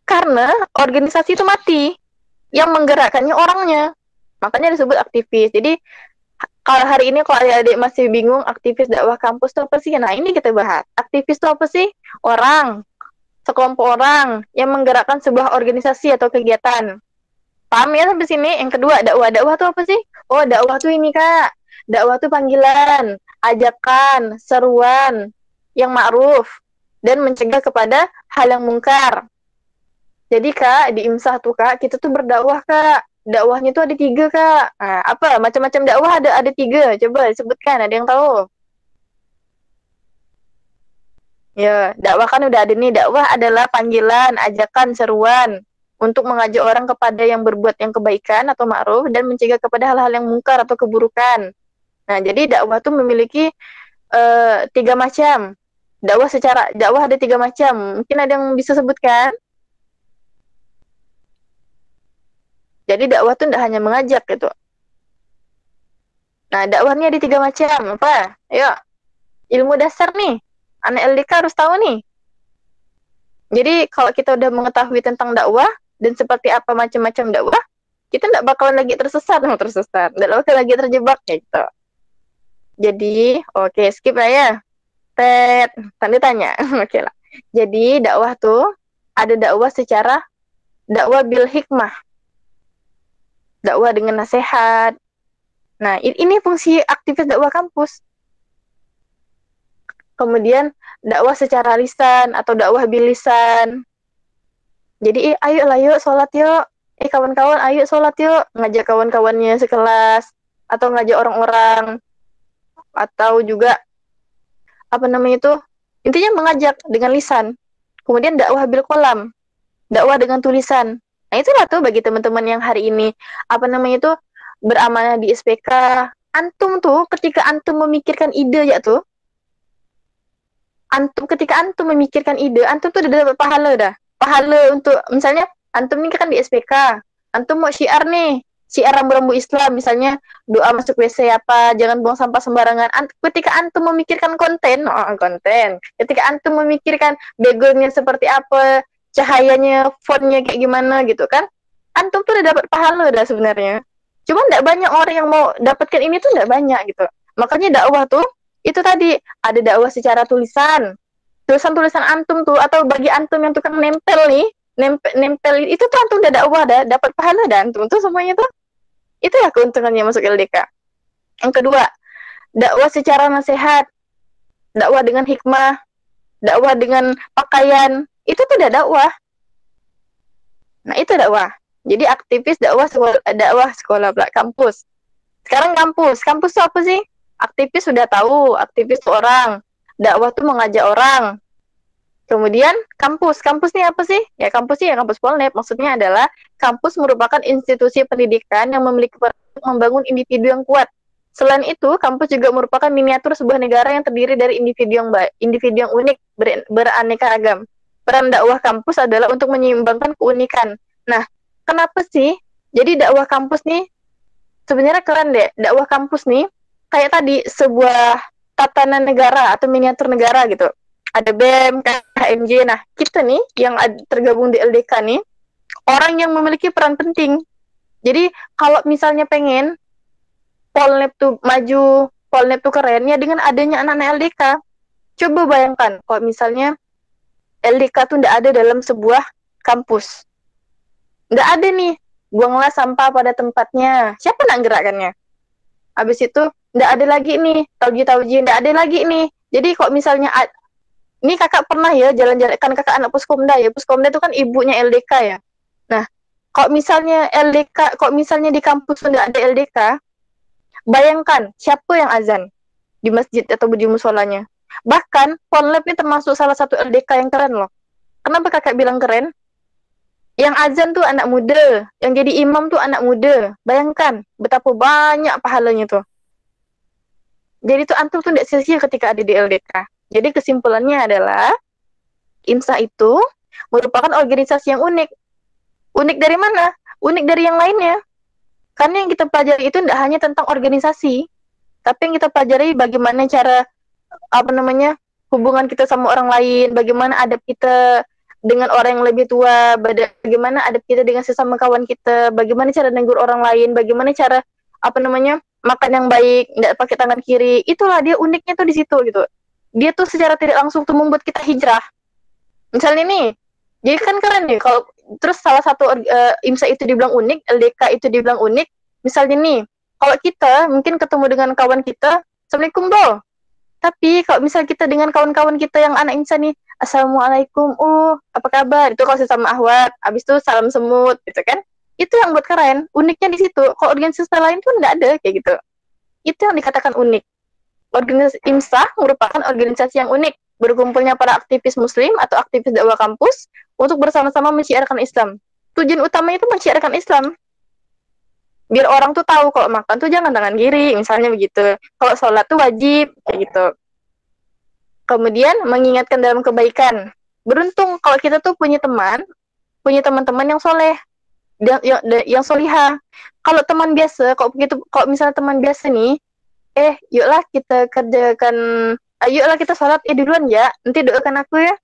[SPEAKER 2] Karena organisasi itu mati, yang menggerakkannya orangnya. Makanya disebut aktivis. Jadi kalau hari ini kalau adik-adik masih bingung aktivis dakwah kampus itu apa sih? Nah, ini kita bahas. Aktivis itu apa sih? Orang, sekelompok orang yang menggerakkan sebuah organisasi atau kegiatan. Paham ya sampai sini? Yang kedua, dakwah. Dakwah itu apa sih? Oh, dakwah tuh ini, Kak. Dakwah tuh panggilan, ajakan, seruan yang ma'ruf dan mencegah kepada hal yang mungkar. Jadi, Kak, di IMSA tuh, Kak, kita tuh berdakwah, Kak. Dakwahnya tuh ada 3, Kak. Nah, apa? Macam-macam dakwah ada 3. Coba sebutkan, ada yang tahu? Ya, dakwah kan udah ada nih. Dakwah adalah panggilan, ajakan, seruan untuk mengajak orang kepada yang berbuat yang kebaikan atau ma'ruf dan mencegah kepada hal-hal yang mungkar atau keburukan. Nah, jadi dakwah itu memiliki 3 macam. Dakwah ada 3 macam. Mungkin ada yang bisa sebutkan? Jadi dakwah itu tidak hanya mengajak gitu. Nah, dakwahnya ada 3 macam. Apa? Ayo, ilmu dasar nih. Anak LDK harus tahu nih. Jadi kalau kita udah mengetahui tentang dakwah dan seperti apa macam-macam dakwah, kita tidak bakalan lagi tersesat. Tidak bakalan lagi terjebak kayak gitu. Jadi, oke, skip lah ya. Tanda tanya. Oke lah. Jadi dakwah tuh ada dakwah bil hikmah. Dakwah dengan nasihat. Nah, ini fungsi aktivis dakwah kampus. Kemudian dakwah secara lisan atau dakwah bil lisan. Jadi, ayolah yuk sholat yuk. Kawan-kawan, ayo sholat yuk. Ngajak kawan-kawannya sekelas atau ngajak orang-orang. Atau juga intinya mengajak dengan lisan. Kemudian dakwah bil qalam, dakwah dengan tulisan. Nah, itulah tuh bagi teman-teman yang hari ini beramanah di SPK. Antum tuh ketika antum memikirkan ide ya tuh, ketika antum memikirkan ide, antum tuh udah dapat pahala dah. Pahala untuk misalnya antum nih kan di SPK, antum mau syiar nih, syiar rambu-rambu Islam misalnya doa masuk WC apa, jangan buang sampah sembarangan. Ketika antum memikirkan konten, konten. Ketika antum memikirkan backgroundnya seperti apa, cahayanya, fontnya kayak gimana gitu kan, antum tuh udah dapat pahala dah sebenarnya. Cuma nggak banyak orang yang mau dapatkan ini tuh nggak banyak gitu. Makanya dakwah tuh itu tadi ada dakwah secara tulisan antum tuh, atau bagi antum yang tukang nempel nih, nempel itu tuh antum udah dakwah dah, dapat pahala dan antum tuh semuanya tuh itu ya keuntungannya masuk LDK. Yang kedua, dakwah secara nasihat, dakwah dengan hikmah, dakwah dengan pakaian, itu tuh udah dakwah. Nah itu dakwah. Jadi aktivis dakwah sekolah kampus. Sekarang kampus tuh apa sih? Aktivis sudah tahu, aktivis tuh orang, dakwah tuh mengajak orang. Kemudian kampus nih apa sih? Ya kampus Polnet. Maksudnya adalah kampus merupakan institusi pendidikan yang memiliki peran membangun individu yang kuat. Selain itu, kampus juga merupakan miniatur sebuah negara yang terdiri dari individu yang unik, beraneka ragam. Peran dakwah kampus adalah untuk menyeimbangkan keunikan. Nah, kenapa sih? Jadi dakwah kampus nih sebenarnya keren deh. Dakwah kampus nih kayak tadi sebuah tatanan negara atau miniatur negara gitu. Ada BEM, KMJ. Nah, kita nih yang tergabung di LDK nih, orang yang memiliki peran penting. Jadi, kalau misalnya pengen Polnet tuh maju, Polnet tuh keren, ya dengan adanya anak-anak LDK. Coba bayangkan, kalau misalnya LDK tuh nggak ada dalam sebuah kampus. Nggak ada nih, buanglah sampah pada tempatnya. Siapa nak gerakkannya? Habis itu, nggak ada lagi nih, tauji, nggak ada lagi nih. Jadi kok misalnya, ini kakak pernah ya jalan-jalan, kan kakak anak Puskomda ya, Puskomda itu kan ibunya LDK ya. Nah, kok misalnya di kampus nggak ada LDK, bayangkan siapa yang azan di masjid atau di musolanya. Bahkan, Polnet ini termasuk salah satu LDK yang keren loh. Kenapa kakak bilang keren? Yang azan tuh anak muda, yang jadi imam tuh anak muda. Bayangkan betapa banyak pahalanya tuh. Jadi tuh antum tuh tidak sia-sia ketika ada di LDK. Jadi kesimpulannya adalah IMSA itu merupakan organisasi yang unik. Unik dari mana? Unik dari yang lainnya. Karena yang kita pelajari itu tidak hanya tentang organisasi, tapi yang kita pelajari bagaimana cara hubungan kita sama orang lain, bagaimana adab kita dengan orang yang lebih tua, bagaimana adab kita dengan sesama kawan kita, bagaimana cara negur orang lain, bagaimana cara makan yang baik, tidak pakai tangan kiri. Itulah dia uniknya tuh di situ gitu. Dia tuh secara tidak langsung tuh membuat kita hijrah. Misalnya nih, jadi kan keren nih kalau terus salah satu IMSA itu dibilang unik, LDK itu dibilang unik. Misalnya nih, kalau kita mungkin ketemu dengan kawan kita, Assalamualaikum bro. Tapi kalau misal kita dengan kawan-kawan kita yang anak IMSA nih, Assalamualaikum, apa kabar? Itu kalau sesama ahwat, habis itu salam semut gitu kan. Itu yang buat keren, uniknya di situ. Kalau organisasi lain pun nggak ada kayak gitu. Itu yang dikatakan unik. Organisasi IMSA merupakan organisasi yang unik, berkumpulnya para aktivis muslim atau aktivis dakwah kampus untuk bersama-sama menyiarkan Islam. Tujuan utamanya itu mensiarkan Islam. Biar orang tuh tahu kalau makan tuh jangan tangan kiri, misalnya begitu. Kalau sholat tuh wajib, kayak gitu. Kemudian mengingatkan dalam kebaikan. Beruntung kalau kita tuh punya teman-teman yang soleh, yang solihah. Kalau teman biasa, kalau misalnya teman biasa nih, yuklah kita kerjakan, yuklah kita sholat duluan ya, nanti doakan aku ya,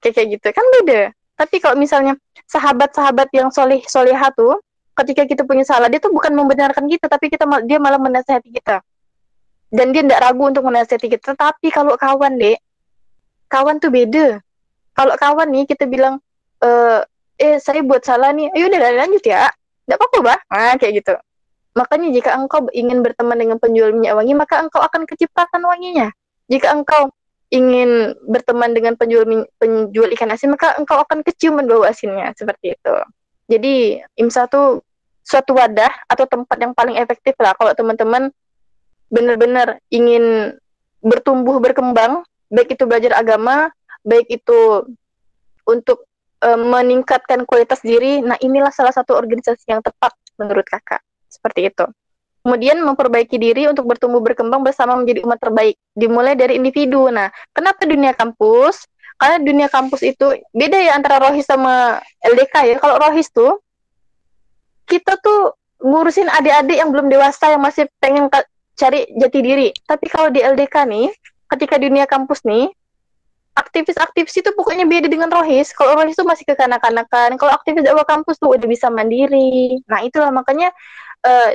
[SPEAKER 2] kayak gitu kan beda. Tapi kalau misalnya sahabat-sahabat yang solihah tuh, ketika kita punya salah, dia tuh bukan membenarkan kita, tapi dia malah menasihati kita. Dan dia tidak ragu untuk menasihati kita. Tapi kalau kawan tuh beda. Kalau kawan nih kita bilang, saya buat salah nih, ayo udah lanjut ya, tidak apa-apa bah, kayak gitu. Makanya jika engkau ingin berteman dengan penjual minyak wangi, maka engkau akan kecipratan wanginya. Jika engkau ingin berteman dengan penjual ikan asin, maka engkau akan keciuman bau asinnya, seperti itu. Jadi IMSA tuh suatu wadah atau tempat yang paling efektif lah kalau teman-teman benar-benar ingin bertumbuh berkembang, baik itu belajar agama, baik itu untuk meningkatkan kualitas diri. Nah inilah salah satu organisasi yang tepat menurut kakak, seperti itu. kemudian memperbaiki diri untuk bertumbuh berkembang bersama menjadi umat terbaik. Dimulai dari individu. Nah, kenapa dunia kampus? Karena dunia kampus itu beda ya antara Rohis sama LDK ya. Kalau Rohis tuh kita tuh ngurusin adik-adik yang belum dewasa yang masih pengen cari jati diri. Tapi kalau di LDK nih, ketika dunia kampus nih, aktivis-aktivis itu pokoknya beda dengan Rohis. Kalau Rohis itu masih kekanak-kanakan. Kalau aktivis dakwah kampus tuh udah bisa mandiri. Nah itulah makanya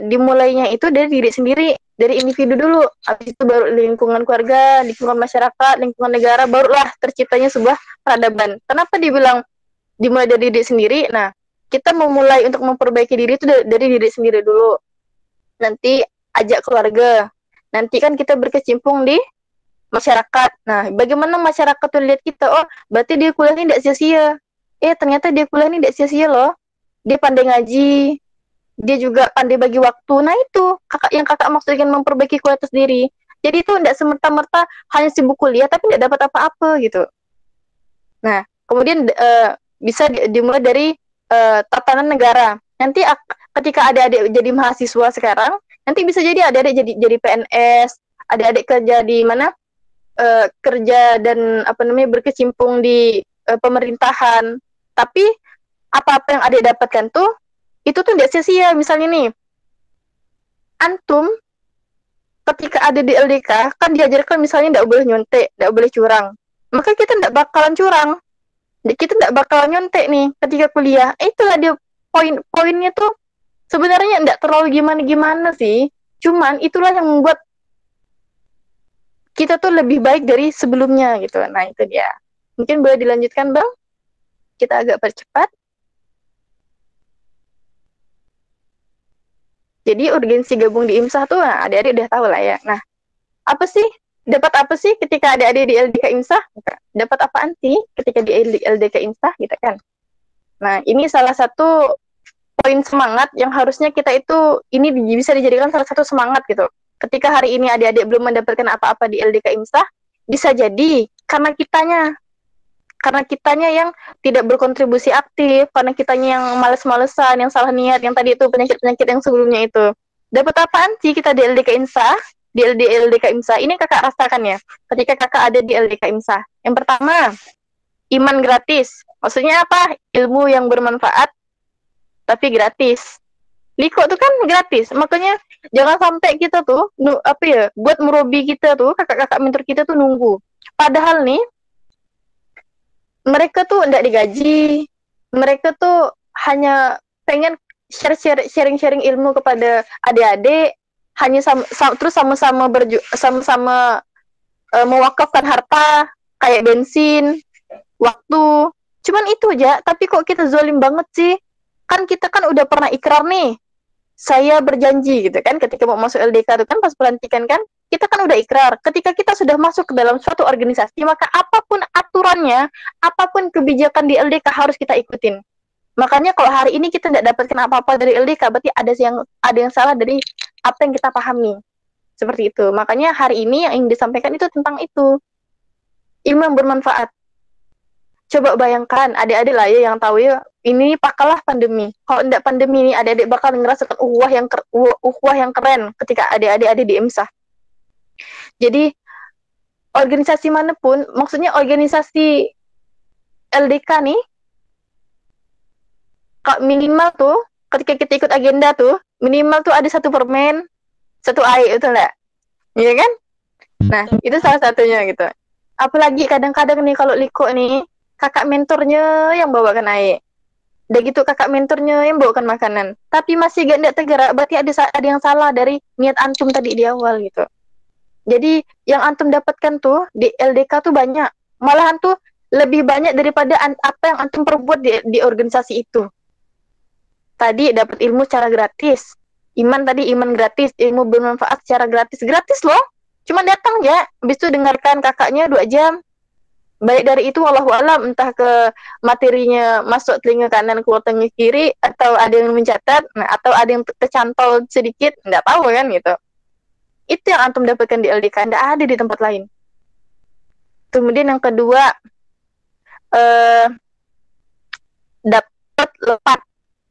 [SPEAKER 2] dimulainya itu dari diri sendiri, dari individu dulu. Habis itu baru lingkungan keluarga, lingkungan masyarakat, lingkungan negara, barulah terciptanya sebuah peradaban. Kenapa dibilang dimulai dari diri sendiri? Nah, kita memulai untuk memperbaiki diri itu dari diri sendiri dulu. Nanti ajak keluarga. Nanti kan kita berkecimpung di masyarakat. Nah, bagaimana masyarakat tuh lihat kita, oh, berarti dia kuliah ini tidak sia-sia. Ternyata dia kuliah ini tidak sia-sia loh. Dia pandai ngaji, dia juga pandai bagi waktu. Nah, itu yang kakak maksudkan memperbaiki kualitas diri. Jadi itu tidak semerta-merta hanya sibuk kuliah tapi tidak dapat apa-apa gitu. Nah, kemudian bisa dimulai dari tatanan negara. Nanti ketika adik-adik jadi mahasiswa sekarang, nanti bisa jadi adik-adik jadi PNS, adik-adik kerja di mana? Kerja dan berkecimpung di pemerintahan. Tapi apa-apa yang adik dapatkan tuh itu tuh tidak sia-sia. Misalnya nih, antum ketika ada di LDK kan diajarkan misalnya tidak boleh nyontek, tidak boleh curang. Maka kita tidak bakalan curang, kita tidak bakalan nyontek nih ketika kuliah. Itulah dia poinnya tuh sebenarnya tidak terlalu gimana-gimana sih. Cuman itulah yang membuat kita tuh lebih baik dari sebelumnya gitu. Nah itu dia. Mungkin boleh dilanjutkan Bang? Kita agak percepat. Jadi urgensi gabung di IMSA tuh, nah, adik-adik udah tahu lah ya. Nah, apa sih? Dapat apa sih ketika adik-adik di LDK IMSA? Dapat apaan sih ketika di LDK IMSA gitu kan? Nah, ini salah satu poin semangat yang harusnya kita itu, ini bisa dijadikan salah satu semangat gitu. Ketika hari ini adik-adik belum mendapatkan apa-apa di LDK IMSA, bisa jadi karena kitanya yang tidak berkontribusi aktif, karena kitanya yang males-malesan, yang salah niat, yang tadi itu penyakit-penyakit yang sebelumnya itu. Dapat apaan sih kita di LDK IMSA? Di LDK IMSA, ini kakak rasakan ya, ketika kakak ada di LDK IMSA. Yang pertama, iman gratis. Maksudnya apa? Ilmu yang bermanfaat, tapi gratis. Liko tuh kan gratis, makanya jangan sampai kita tuh buat merobi kita tuh, kakak-kakak mentor kita tuh nunggu. Padahal nih mereka tuh tidak digaji, mereka tuh hanya pengen sharing ilmu kepada adik-adik, hanya terus sama-sama mewakafkan harta kayak bensin, waktu. Cuman itu aja, tapi kok kita zalim banget sih? Kan kita kan udah pernah ikrar nih, saya berjanji gitu kan, ketika mau masuk LDK itu kan pas pelantikan kan, kita kan udah ikrar, ketika kita sudah masuk ke dalam suatu organisasi, maka apapun aturannya, apapun kebijakan di LDK harus kita ikutin. Makanya kalau hari ini kita tidak dapatkan apa-apa dari LDK, berarti ada yang salah dari apa yang kita pahami. Seperti itu. Makanya hari ini yang disampaikan itu tentang itu. Ilmu yang bermanfaat. Coba bayangkan, adik-adik lah ya yang tahu ya, ini pakalah pandemi. Kalau tidak pandemi ini, adik-adik bakal ngerasakan ukhuwah yang keren ketika adik-adik ada di IMSA. Jadi, organisasi manapun, maksudnya organisasi LDK nih, minimal tuh, ketika kita ikut agenda tuh, minimal tuh ada 1 permen, 1 air, itu enggak? Iya kan? Nah, itu salah satunya gitu. Apalagi kadang-kadang nih kalau Liko nih, kakak mentornya yang bawakan air. Udah gitu kakak mentornya yang bawakan makanan. Tapi masih gak tergerak, berarti ada yang salah dari niat antum tadi di awal gitu. Jadi yang antum dapatkan tuh di LDK tuh banyak. Malahan tuh lebih banyak daripada apa yang antum perbuat di organisasi itu. Tadi dapat ilmu secara gratis. Iman gratis, ilmu bermanfaat secara gratis. Gratis loh. Cuma datang ya, habis itu dengarkan kakaknya 2 jam. Baik dari itu wallahualam, entah ke materinya masuk telinga kanan keluar telinga kiri, atau ada yang mencatat, atau ada yang tercantol sedikit, nggak tahu kan gitu. Itu yang antum dapatkan di LDK, nggak ada di tempat lain. Kemudian yang kedua, dapat lepat.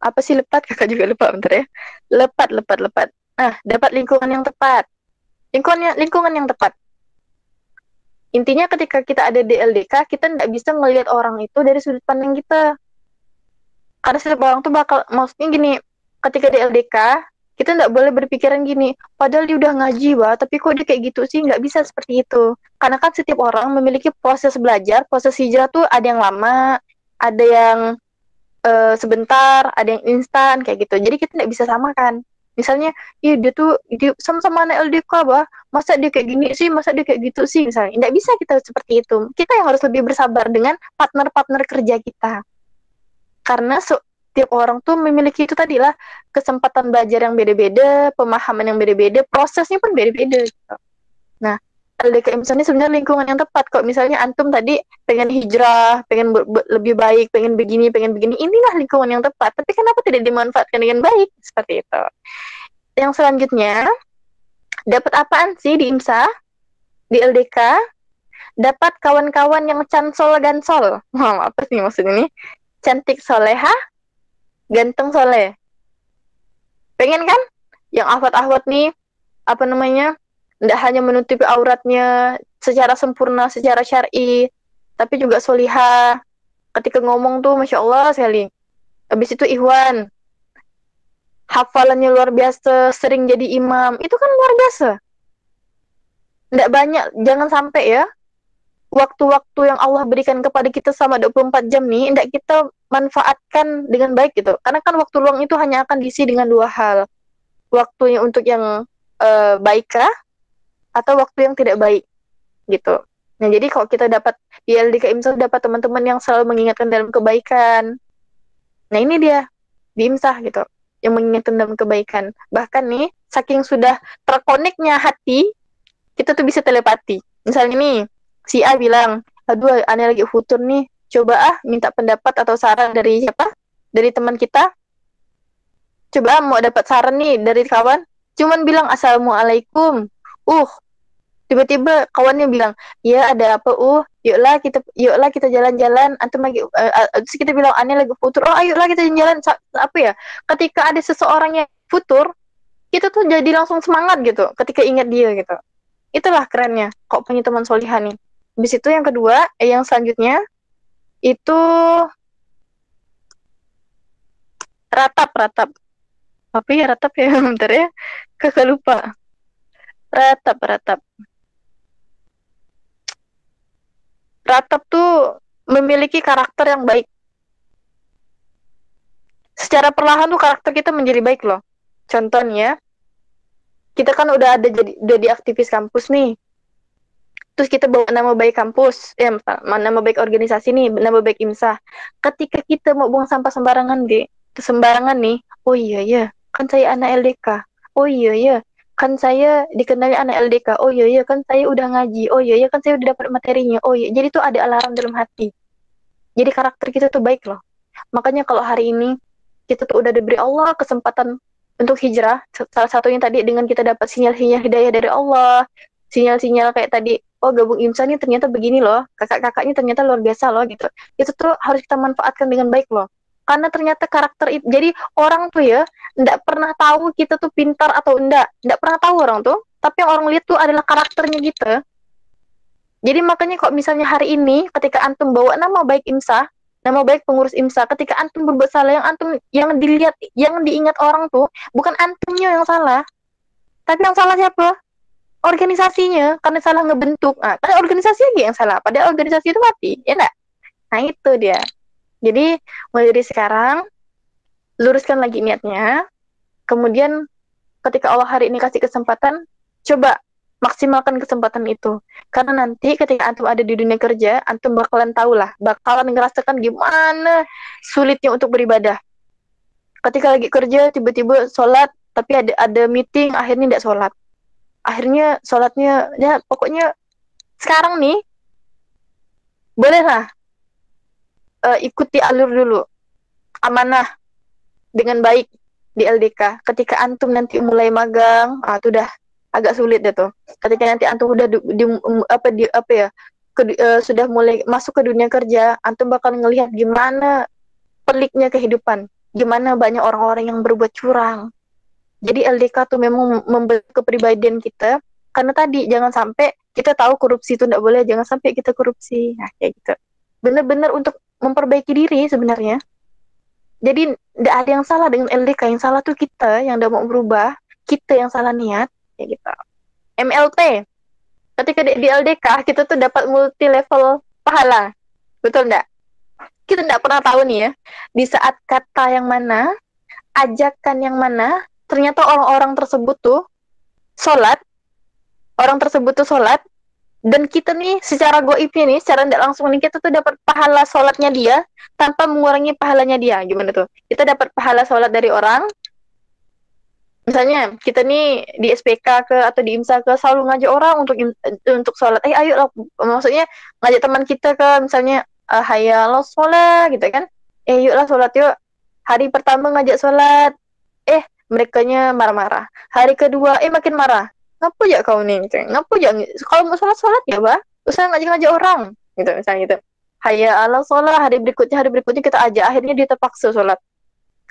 [SPEAKER 2] Apa sih lepat? Kakak juga lupa bentar ya. Lepat. Nah, dapat lingkungan yang tepat. Lingkungan yang tepat. Intinya ketika kita ada di LDK, kita nggak bisa melihat orang itu dari sudut pandang kita. Karena setiap orang tuh maksudnya gini, ketika di LDK, kita nggak boleh berpikiran gini, padahal dia udah ngaji, tapi kok dia kayak gitu sih, nggak bisa seperti itu. Karena kan setiap orang memiliki proses belajar, proses hijrah tuh ada yang lama, ada yang sebentar, ada yang instan, kayak gitu. Jadi kita nggak bisa samakan. Misalnya, dia sama-sama anak LDK, masa dia kayak gini sih, masa dia kayak gitu sih, misalnya. Nggak bisa kita seperti itu. Kita yang harus lebih bersabar dengan partner-partner kerja kita. Karena tiap orang tuh memiliki itu tadilah kesempatan belajar yang beda-beda, pemahaman yang beda-beda, prosesnya pun beda-beda. Gitu. Nah, LDK misalnya sebenarnya lingkungan yang tepat. Kok misalnya antum tadi pengen hijrah, pengen lebih baik, pengen begini, inilah lingkungan yang tepat. Tapi kenapa tidak dimanfaatkan dengan baik? Seperti itu. Yang selanjutnya, dapat apaan sih di IMSA? Di LDK? Dapat kawan-kawan yang cansol gansol. Apa sih maksud ini? Cantik soleha, ganteng soleh. Pengen kan? Yang ahwat-ahwat nih, nggak hanya menutupi auratnya secara sempurna, secara syar'i, tapi juga solihah. Ketika ngomong tuh, Masya Allah sekali. Habis itu ihwan. Hafalannya luar biasa, sering jadi imam. Itu kan luar biasa. Nggak banyak, jangan sampai ya, waktu-waktu yang Allah berikan kepada kita selama 24 jam nih, nggak kita manfaatkan dengan baik gitu. Karena kan waktu luang itu hanya akan diisi dengan dua hal. Waktunya untuk yang baikkah, atau waktu yang tidak baik gitu. Nah, jadi kalau kita dapat di LDK IMSA dapat teman-teman yang selalu mengingatkan dalam kebaikan. Nah, ini dia di IMSA gitu, yang mengingatkan dalam kebaikan. Bahkan nih, saking sudah terkoneknya hati, kita tuh bisa telepati. Misalnya nih, si A bilang, aduh, aneh lagi futur nih, coba minta pendapat atau saran dari siapa? Dari teman kita. Coba mau dapat saran nih dari kawan, cuman bilang assalamualaikum. Tiba-tiba kawannya bilang, ya ada apa? Yuklah kita jalan-jalan. Antum lagi, terus kita bilang aneh lagi futur. Ayolah kita jalan-jalan. Apa ya? Ketika ada seseorang yang futur, kita tuh jadi langsung semangat gitu. Ketika ingat dia gitu. Itulah kerennya. Kok punya teman solihah nih. Habis itu yang kedua, yang selanjutnya itu ratap. Apa ya ratap ya? Bentar ya. Kakak lupa. Ratap. Ratap tuh memiliki karakter yang baik. Secara perlahan tuh karakter kita menjadi baik loh. Contohnya, kita kan udah di aktivis kampus nih. Terus kita bawa nama baik kampus, nama baik organisasi nih, nama baik IMSA. Ketika kita mau buang sampah sembarangan nih, oh iya, kan saya anak LDK. Oh iya, kan saya dikenali anak LDK. Oh iya, kan saya udah ngaji. Oh iya, kan saya udah dapat materinya. Oh iya, jadi tuh ada alarm dalam hati. Jadi karakter kita tuh baik loh. Makanya kalau hari ini kita tuh udah diberi Allah kesempatan untuk hijrah. Salah satunya tadi dengan kita dapat sinyal-sinyal hidayah dari Allah. Sinyal-sinyal kayak tadi, oh gabung IMSA nih ternyata begini loh. Kakak-kakaknya ternyata luar biasa loh gitu. Itu tuh harus kita manfaatkan dengan baik loh. Karena ternyata karakter itu, jadi orang tuh ya nggak pernah tahu kita tuh pintar atau nggak pernah tahu orang tuh, tapi yang orang lihat tuh adalah karakternya gitu. Jadi makanya kok misalnya hari ini ketika antum bawa nama baik IMSA, nama baik pengurus IMSA, ketika antum berbuat salah, yang dilihat, yang diingat orang tuh bukan antumnya yang salah, tapi yang salah siapa? Organisasinya, karena salah ngebentuk. Karena organisasi lagi yang salah, padahal organisasi itu mati, ya enggak? Nah itu dia. Jadi mulai dari sekarang luruskan lagi niatnya. Kemudian ketika Allah hari ini kasih kesempatan, coba maksimalkan kesempatan itu. Karena nanti ketika antum ada di dunia kerja, antum bakalan ngerasakan gimana sulitnya untuk beribadah. Ketika lagi kerja tiba-tiba sholat, tapi ada meeting, akhirnya tidak sholat. Akhirnya sholatnya, ya pokoknya sekarang nih bolehlah ikuti alur dulu, amanah dengan baik di LDK. Ketika antum nanti mulai magang, itu udah agak sulit deh tuh. Ketika nanti antum udah sudah mulai masuk ke dunia kerja, antum bakal ngelihat gimana peliknya kehidupan, gimana banyak orang-orang yang berbuat curang, Jadi LDK tuh memang membentuk kepribadian kita, karena tadi jangan sampai kita tahu korupsi itu tidak boleh, jangan sampai kita korupsi. Nah, kayak gitu. Benar-benar untuk memperbaiki diri sebenarnya. Jadi tidak ada yang salah dengan LDK, yang salah tuh kita yang tidak mau berubah, kita yang salah niat, kayak gitu. MLT, ketika di LDK kita tuh dapat multi level pahala, betul enggak? Kita tidak pernah tahu nih ya, di saat kata yang mana, ajakan yang mana, ternyata orang-orang tersebut tuh sholat, dan kita nih secara goibnya nih, secara tidak langsung nih, kita tuh dapat pahala sholatnya dia, tanpa mengurangi pahalanya dia. Gimana tuh? Kita dapat pahala sholat dari orang, misalnya kita nih di SPK ke atau di IMSA ke selalu ngajak orang untuk sholat. Ayo lah, maksudnya ngajak teman kita ke misalnya hayal sholat gitu kan. Yuk lah sholat yuk. Hari pertama ngajak sholat, merekanya marah-marah. Hari kedua makin marah. Ngapa ya kau nih? Gitu. Ngapa ya? Kalau mau sholat ya bah. Usah ngajak-ngajak orang gitu misalnya gitu. Hayal sholat, hari berikutnya kita ajak, akhirnya dia terpaksa sholat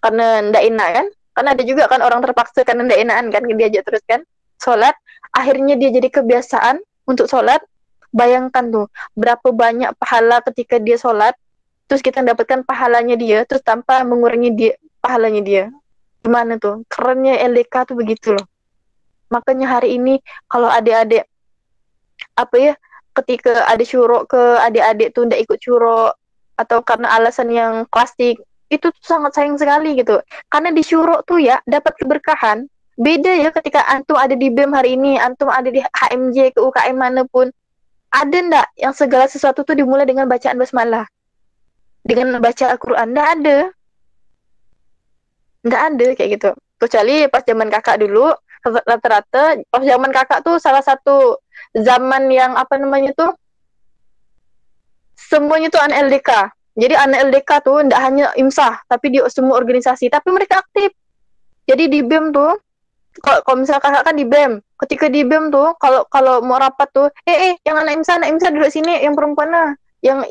[SPEAKER 2] karena ndak enak kan. Kan ada juga kan orang terpaksa karena ndak enakan kan, diajak terus kan sholat, akhirnya dia jadi kebiasaan untuk sholat. Bayangkan tuh berapa banyak pahala ketika dia sholat, terus kita mendapatkan pahalanya dia, terus tanpa mengurangi dia pahalanya dia. Gimana tuh kerennya LDK tuh begitu loh. Makanya hari ini kalau adik-adik ketika ada syuruk ke adik-adik tuh ndak ikut syuruk atau karena alasan yang klasik, itu tuh sangat sayang sekali gitu. Karena di syuruk tuh ya dapat keberkahan. Beda ya ketika antum ada di BEM hari ini, antum ada di HMJ ke UKM manapun. Ada ndak yang segala sesuatu tuh dimulai dengan bacaan basmalah? Dengan baca Al-Quran? Ndak ada. Ndak ada kayak gitu. Kecuali pas zaman kakak dulu, rata-rata pas zaman kakak tuh salah satu zaman yang semuanya tuh anak LDK. Jadi anak LDK tuh tidak hanya IMSA, tapi di semua organisasi. Tapi mereka aktif. Jadi di BEM tuh, kalau misalnya kakak kan di BEM, ketika di BEM tuh, kalau mau rapat tuh, yang anak IMSA duduk sini, yang perempuan lah, yang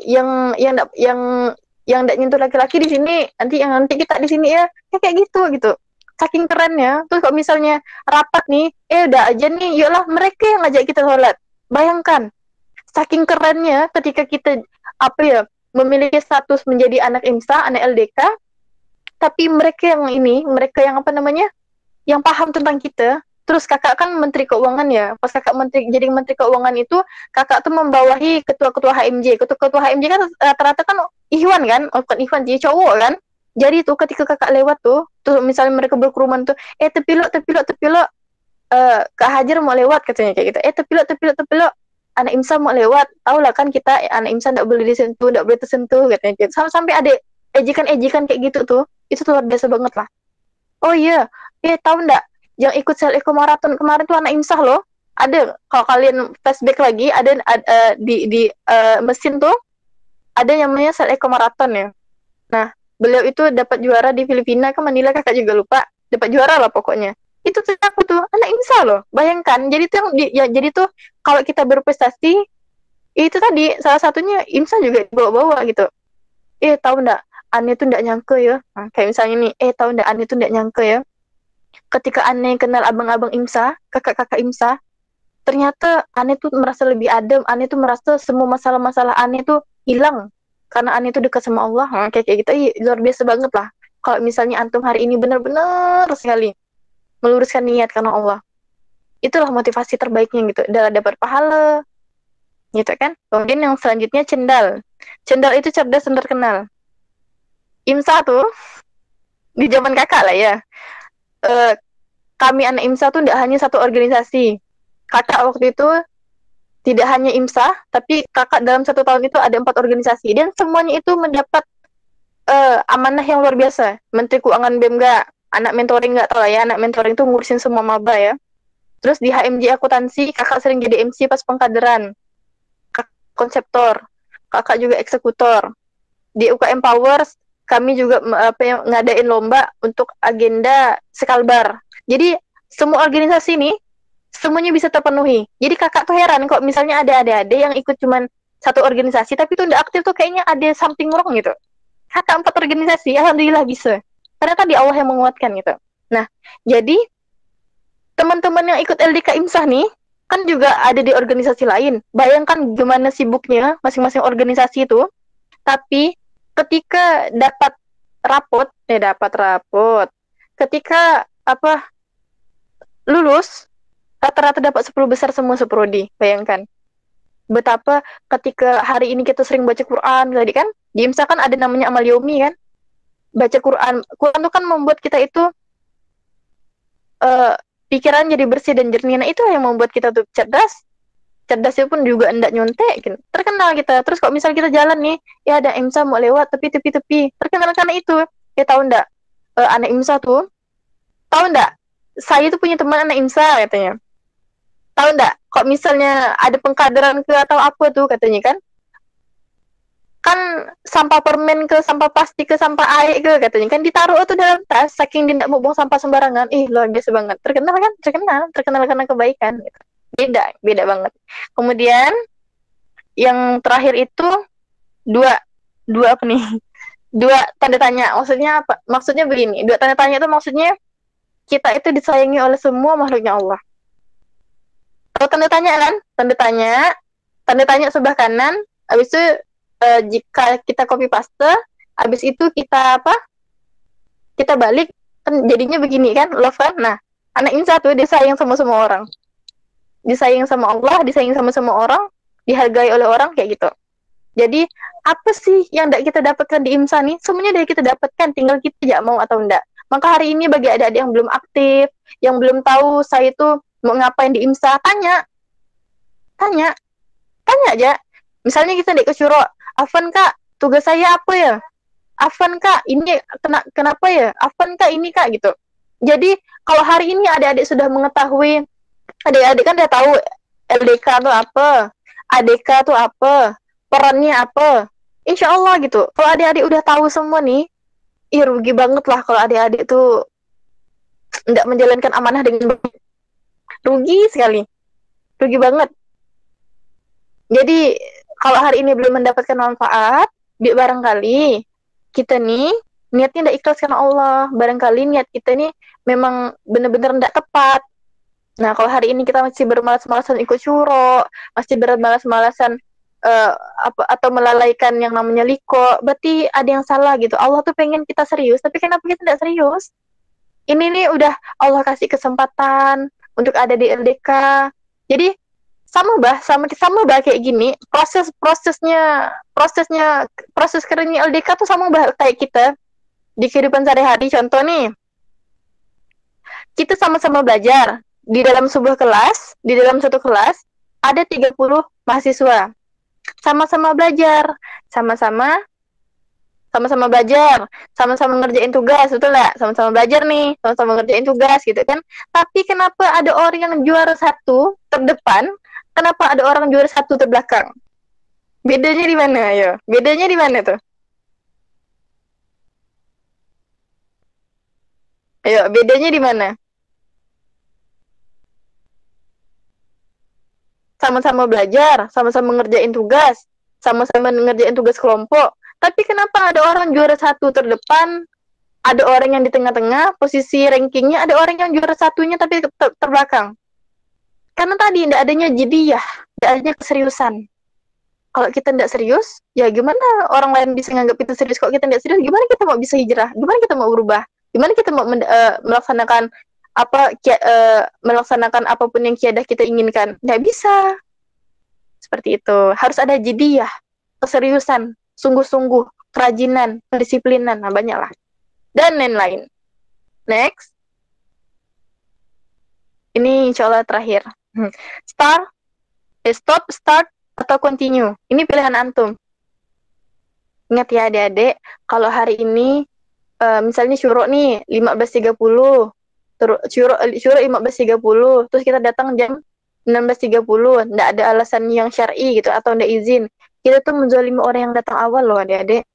[SPEAKER 2] tidak nyentuh laki-laki di sini, nanti kita di sini ya, kayak gitu. Saking kerennya. Terus kalau misalnya rapat nih, udah aja nih, yolah mereka yang ngajak kita sholat. Bayangkan, saking kerennya ketika kita memiliki status menjadi anak IMSA, anak LDK, tapi mereka yang yang paham tentang kita. Terus kakak kan Menteri Keuangan ya, pas kakak jadi Menteri Keuangan itu, kakak tuh membawahi ketua-ketua HMJ. Ketua-ketua HMJ kan rata-rata kan Ikhwan kan, bukan Ikhwan, jadi cowok kan. Jadi tuh ketika kakak lewat tuh misalnya mereka berkerumun tuh, tepilok, Kak Hajar mau lewat katanya kayak gitu. Tepilok, anak IMSA mau lewat. Tahu lah kan kita anak IMSA nggak boleh disentuh, nggak boleh tersentuh katanya gitu. Sampai ada ejekan kayak gitu tuh, itu luar biasa banget lah. Oh iya, tahu nggak yang ikut Sel Eco Marathon kemarin tuh anak IMSA loh. Ada, kalau kalian flashback lagi, ada di mesin tuh ada yang namanya Sel Eco Marathon ya. Nah, beliau itu dapat juara di Filipina ke Manila, kakak juga lupa, dapat juara lah pokoknya. Itu tuh aku tuh anak IMSA loh, bayangkan. Jadi tuh kalau kita berprestasi itu tadi salah satunya IMSA juga bawa-bawa gitu. Tahu ndak, Ane tuh ndak nyangka ya. Nah, kayak misalnya nih, tahu ndak, Ane tuh ndak nyangka ya. Ketika Ane kenal abang-abang IMSA, kakak-kakak IMSA, ternyata Ane tuh merasa lebih adem. Ane tuh merasa semua masalah-masalah Ane tuh hilang karena Ane tuh dekat sama Allah. Kayak gitu, luar biasa banget lah. Kalau misalnya antum hari ini benar-benar sekali meluruskan niat karena Allah, itulah motivasi terbaiknya gitu, dapat pahala gitu kan. Kemudian yang selanjutnya cendal itu cerdas dan terkenal. IMSA tuh di zaman kakak lah ya, kami anak IMSA tuh tidak hanya satu organisasi. Kakak waktu itu tidak hanya IMSA, tapi kakak dalam 1 tahun itu ada 4 organisasi, dan semuanya itu mendapat amanah yang luar biasa. Menteri Keuangan BEM nggak, anak mentoring nggak tahu ya, anak mentoring itu ngurusin semua maba ya. Terus di HMJ akuntansi, kakak sering jadi MC pas pengkaderan, kakak konseptor, kakak juga eksekutor. Di UKM Powers, kami juga ngadain lomba untuk agenda Sekalbar. Jadi semua organisasi ini semuanya bisa terpenuhi. Jadi kakak tuh heran kok misalnya ada adik-adik yang ikut cuman 1 organisasi tapi tuh udah aktif tuh, kayaknya ada something wrong gitu. Kakak 4 organisasi, alhamdulillah bisa. Karena tadi Allah yang menguatkan gitu. Nah, jadi teman-teman yang ikut LDK IMSA nih kan juga ada di organisasi lain. Bayangkan gimana sibuknya masing-masing organisasi itu. Tapi ketika dapat rapot, ketika lulus rata-rata dapat 10 besar semua seprodi. Bayangkan betapa ketika hari ini kita sering baca Quran tadi kan, di IMSA kan ada namanya amal yaumi kan, baca Quran itu kan membuat kita itu pikiran jadi bersih dan jernih. Nah itu yang membuat kita tuh cerdasnya pun juga enggak nyontek gitu. Terkenal kita. Terus kok misal kita jalan nih, ya ada IMSA mau lewat tapi tepi-tepi, terkenal karena itu. Ya tahu enggak, anak IMSA tuh tahu enggak, saya tuh punya teman anak IMSA katanya. Tahu enggak, kok misalnya ada pengkaderan ke atau apa tuh katanya kan sampah permen ke sampah plastik ke sampah air ke katanya kan ditaruh tuh dalam tas saking dia tidak mau buang sampah sembarangan. Luar biasa banget. Terkenal karena kebaikan gitu. Beda banget. Kemudian yang terakhir itu dua apa nih? Dua tanda tanya. Maksudnya apa? Maksudnya begini, dua tanda tanya itu maksudnya kita itu disayangi oleh semua makhluknya Allah. Kalau tanda tanya kan? Tanda tanya sebelah kanan, habis itu jika kita copy paste, habis itu kita kita balik, kan jadinya begini kan, love kan. Nah, anak IMSA tuh dia sayang sama semua orang, disayang sama Allah, disayang sama semua orang, dihargai oleh orang kayak gitu. Jadi apa sih yang tidak kita dapatkan di IMSA nih? Semuanya dari kita dapatkan, tinggal kita ya mau atau enggak. Maka hari ini bagi adik-adik yang belum aktif, yang belum tahu saya itu mau ngapain di IMSA, tanya aja. Misalnya kita ke Syuro, Afan kak, tugas saya apa ya? Afan kak, ini kenapa ya? Afan kak, ini kak gitu. Jadi kalau hari ini adik-adik sudah mengetahui, adik-adik kan udah tahu LDK itu apa, ADK itu apa, perannya apa. Insya Allah gitu. Kalau adik-adik udah tahu semua nih, rugi banget lah kalau adik-adik tuh nggak menjalankan amanah dengan baik. Rugi sekali. Rugi banget. Jadi kalau hari ini belum mendapatkan manfaat, barangkali kita nih niatnya tidak ikhlas karena Allah. Barangkali niat kita nih memang benar-benar tidak tepat. Nah, kalau hari ini kita masih bermalas-malasan ikut syuro, masih bermalas-malasan atau melalaikan yang namanya liko, berarti ada yang salah gitu. Allah tuh pengen kita serius, tapi kenapa kita tidak serius? Ini nih udah Allah kasih kesempatan untuk ada di LDK. Jadi sama kayak gini, proses kerennya LDK tuh sama kayak kita di kehidupan sehari-hari. Contoh nih, kita sama-sama belajar di dalam satu kelas ada 30 mahasiswa, sama-sama belajar, sama-sama ngerjain tugas, betul nggak? Sama-sama belajar nih, sama-sama ngerjain tugas gitu kan. Tapi kenapa ada orang yang juara 1 terdepan, kenapa ada orang juara 1 terbelakang? Bedanya di mana, ayo? Bedanya di mana tuh? Ayo, bedanya di mana? Sama-sama belajar, sama-sama ngerjain tugas, sama-sama ngerjain tugas kelompok. Tapi kenapa ada orang juara 1 terdepan, ada orang yang di tengah-tengah, posisi rankingnya, ada orang yang juara 1-nya tapi terbelakang? Karena tadi tidak adanya jidiyah, tidak adanya keseriusan. Kalau kita tidak serius, ya gimana orang lain bisa nganggap kita serius? Kalau kita tidak serius, gimana kita mau bisa hijrah? Gimana kita mau berubah? Gimana kita mau melaksanakan apapun yang kiadah kita inginkan? Nggak bisa. Seperti itu. Harus ada jidiyah, keseriusan, sungguh-sungguh, kerajinan, kedisiplinan, nah banyak lah. Dan lain-lain. Next. Ini insya Allah terakhir. Stop, start, atau continue. Ini pilihan antum. Ingat ya adik-adik, kalau hari ini misalnya syuro nih 15.30, syuro 15.30, terus kita datang jam 16.30, nggak ada alasan yang syar'i gitu atau nggak izin, kita tuh menzalimi orang yang datang awal loh adik-adik.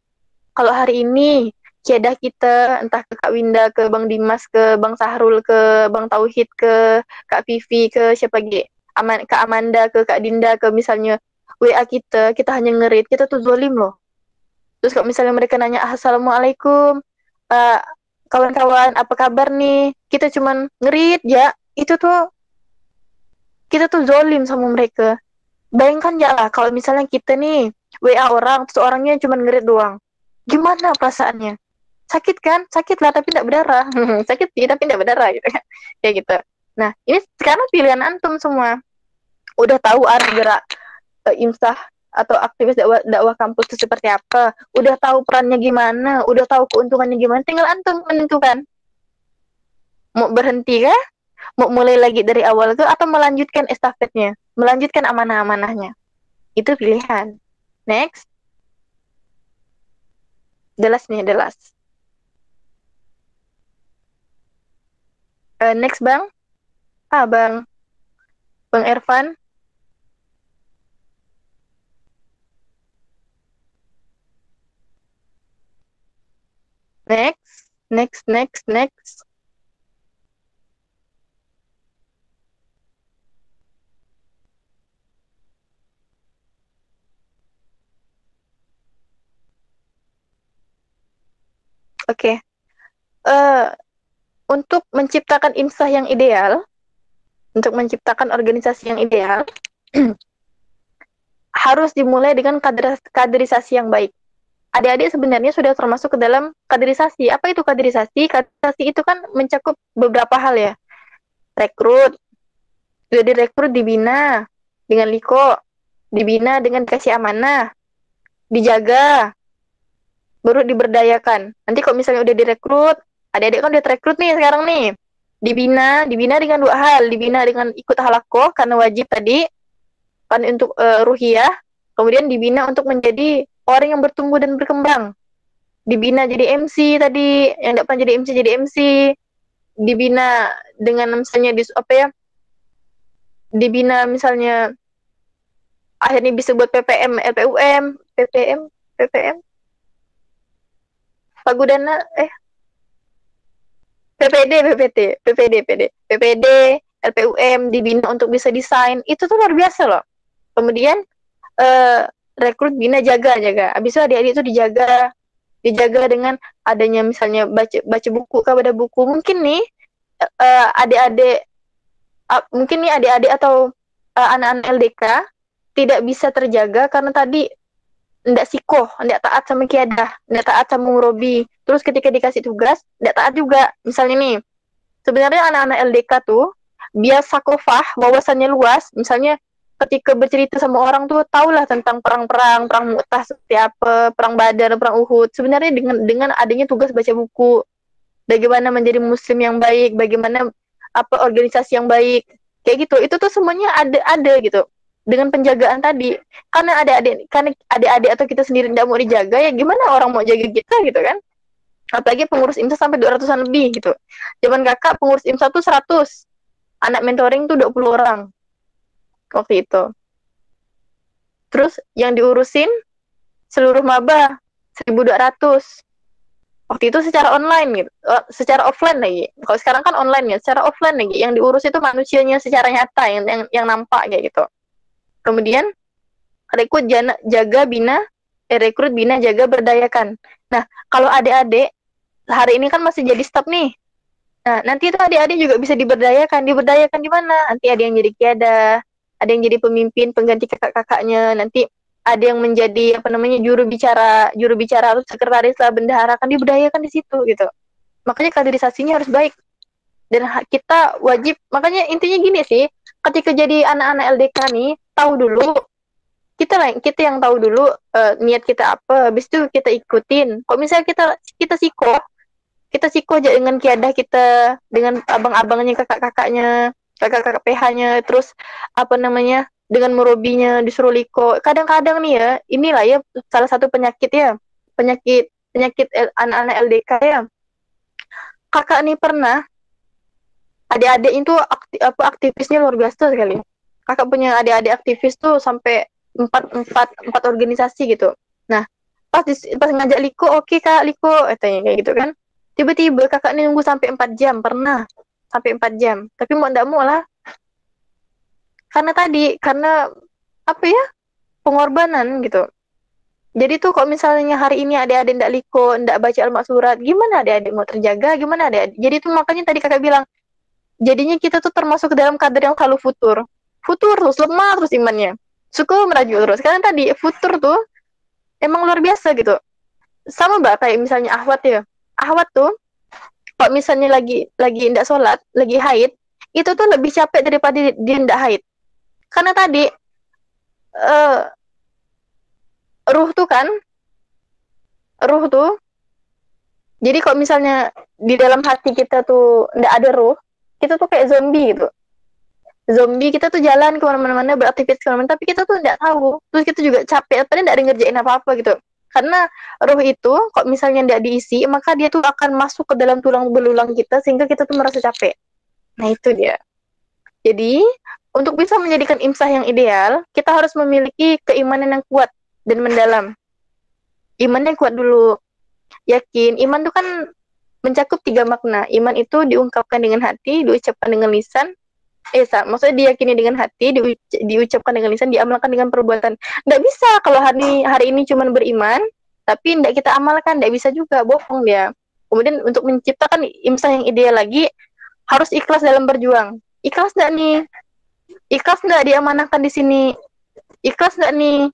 [SPEAKER 2] Kalau hari ini kiadah kita entah ke Kak Winda, ke Bang Dimas, ke Bang Sahrul, ke Bang Tauhid, ke Kak Vivi, ke siapa lagi, Kak Amanda, ke Kak Dinda, ke misalnya WA kita hanya ngerit, kita tuh zalim loh. Terus kalau misalnya mereka nanya assalamualaikum, kawan-kawan apa kabar nih, kita cuman ngerit ya, itu tuh kita tuh zolim sama mereka. Bayangkan ya lah kalau misalnya kita nih WA orang, terus orangnya cuma ngerit doang. Gimana perasaannya? Sakit kan? Sakit lah tapi tidak berdarah. Sakit sih tapi tidak berdarah gitu kan. Kayak gitu. Nah, ini sekarang pilihan antum semua. Udah tahu arah gerak imsah atau aktivis dakwah kampus itu seperti apa, udah tahu perannya gimana, udah tahu keuntungannya gimana, tinggal antum menentukan. Mau berhenti kah? Mau mulai lagi dari awal ke atau melanjutkan estafetnya, melanjutkan amanah-amanahnya. Itu pilihan. Next. Jelas nih, jelas. Next, Bang. Bang Irfan. Next. Oke. Untuk menciptakan imsah yang ideal, untuk menciptakan organisasi yang ideal, harus dimulai dengan kaderisasi yang baik. Adik-adik sebenarnya sudah termasuk ke dalam kaderisasi. Apa itu kaderisasi? Kaderisasi itu kan mencakup beberapa hal ya. Rekrut, sudah direkrut, dibina dengan liko, dibina dengan kasih amanah, dijaga, baru diberdayakan. Nanti kalau misalnya udah direkrut, adik-adik kan udah terekrut nih sekarang nih, dibina dengan dua hal, dibina dengan ikut halakoh karena wajib tadi, kan untuk ruhiyah, kemudian dibina untuk menjadi orang yang bertumbuh dan berkembang. Dibina jadi MC tadi, yang tidak pernah jadi MC, dibina dengan misalnya dibina misalnya akhirnya bisa buat PPM, LPUM, PPM, Pagudana, PPD, LPUM, dibina untuk bisa desain, itu tuh luar biasa loh. Kemudian rekrut, bina, jaga. Habis itu adik-adik itu dijaga dengan adanya misalnya baca buku, kepada buku. Mungkin nih adik-adik atau anak-anak LDK tidak bisa terjaga karena tadi ndak sikoh, ndak taat sama kiadah, ndak taat sama murobi. Terus ketika dikasih tugas, ndak taat juga. Misalnya nih, sebenarnya anak-anak LDK tuh biar sakofah, wawasannya luas. Misalnya ketika bercerita sama orang tuh tahulah tentang perang Mu'tah seperti apa, perang Badar, perang Uhud. Sebenarnya dengan adanya tugas baca buku, bagaimana menjadi muslim yang baik, bagaimana apa organisasi yang baik, kayak gitu. Itu tuh semuanya ada gitu. Dengan penjagaan tadi, karena adik-adik atau kita sendiri tidak mau dijaga, ya gimana orang mau jaga kita gitu kan? Apalagi pengurus IMSA sampai 200-an lebih gitu. Zaman kakak pengurus IMSA tuh 100, anak mentoring tuh 20 orang waktu itu. Terus yang diurusin seluruh maba 1.200. Waktu itu secara online gitu, secara offline lagi. Kalau sekarang kan online ya, secara offline lagi. Yang diurus itu manusianya secara nyata, yang nampak kayak gitu. Kemudian rekrut, bina, jaga, berdayakan. Nah, kalau adik-adik hari ini kan masih jadi staf nih. Nah, nanti itu adik-adik juga bisa diberdayakan. Diberdayakan di mana? Nanti ada yang jadi kiadah, ada yang jadi pemimpin pengganti kakak-kakaknya, nanti ada yang menjadi juru bicara atau sekretaris lah, bendahara, kan diberdayakan di situ gitu. Makanya kaderisasinya harus baik. Dan kita wajib, makanya intinya gini sih, ketika jadi anak-anak LDK nih, tahu dulu, kita yang tahu dulu niat kita apa, habis itu kita ikutin. Kalau misalnya kita siko aja dengan kiadah kita, dengan abang-abangnya, kakak-kakaknya, kakak-kakak PH-nya, terus dengan murobinya disuruh liko. Kadang-kadang nih ya, inilah ya salah satu penyakit anak-anak LDK ya. Kakak nih pernah, adik-adik itu aktivisnya luar biasa sekali. Kakak punya adik-adik aktivis tuh sampai 4 organisasi gitu. Nah, pas ngajak liko, oke kak liko, katanya kayak gitu kan. Tiba-tiba kakak nih nunggu sampai 4 jam, pernah sampai 4 jam. Tapi mau ndak mau lah. Karena pengorbanan gitu. Jadi tuh kalau misalnya hari ini adik-adik ndak liko, ndak baca al-maksurat, gimana adik-adik mau terjaga? Gimana adik-adik? Jadi tuh makanya tadi kakak bilang, jadinya kita tuh termasuk ke dalam kadar yang selalu futur terus, lemah terus imannya, suku merajuk terus. Karena tadi futur tuh emang luar biasa gitu. Sama mbak kayak misalnya ahwat ya, ahwat tuh kalau misalnya lagi tidak sholat, lagi haid, itu tuh lebih capek daripada dia tidak haid. Karena tadi ruh tuh jadi kalau misalnya di dalam hati kita tuh tidak ada ruh, kita tuh kayak zombie gitu. Zombie kita tuh jalan kemana-mana, beraktivitas kemana-mana, tapi kita tuh tidak tahu. Terus kita juga capek, padahal tidak ada ngerjain apa-apa gitu. Karena ruh itu, kalau misalnya tidak diisi, maka dia tuh akan masuk ke dalam tulang belulang kita, sehingga kita tuh merasa capek. Nah itu dia. Jadi, untuk bisa menjadikan imsah yang ideal, kita harus memiliki keimanan yang kuat dan mendalam. Imannya kuat dulu. Yakin, iman itu kan mencakup 3 makna. Iman itu diungkapkan dengan hati, diucapkan dengan lisan. Maksudnya diyakini dengan hati, diucapkan dengan lisan, diamalkan dengan perbuatan. Nggak bisa kalau hari ini cuma beriman, tapi nggak kita amalkan, nggak bisa juga, bohong dia. Kemudian untuk menciptakan imsah yang ideal lagi, harus ikhlas dalam berjuang. Ikhlas nggak nih? Ikhlas nggak diamanahkan di sini? Ikhlas nggak nih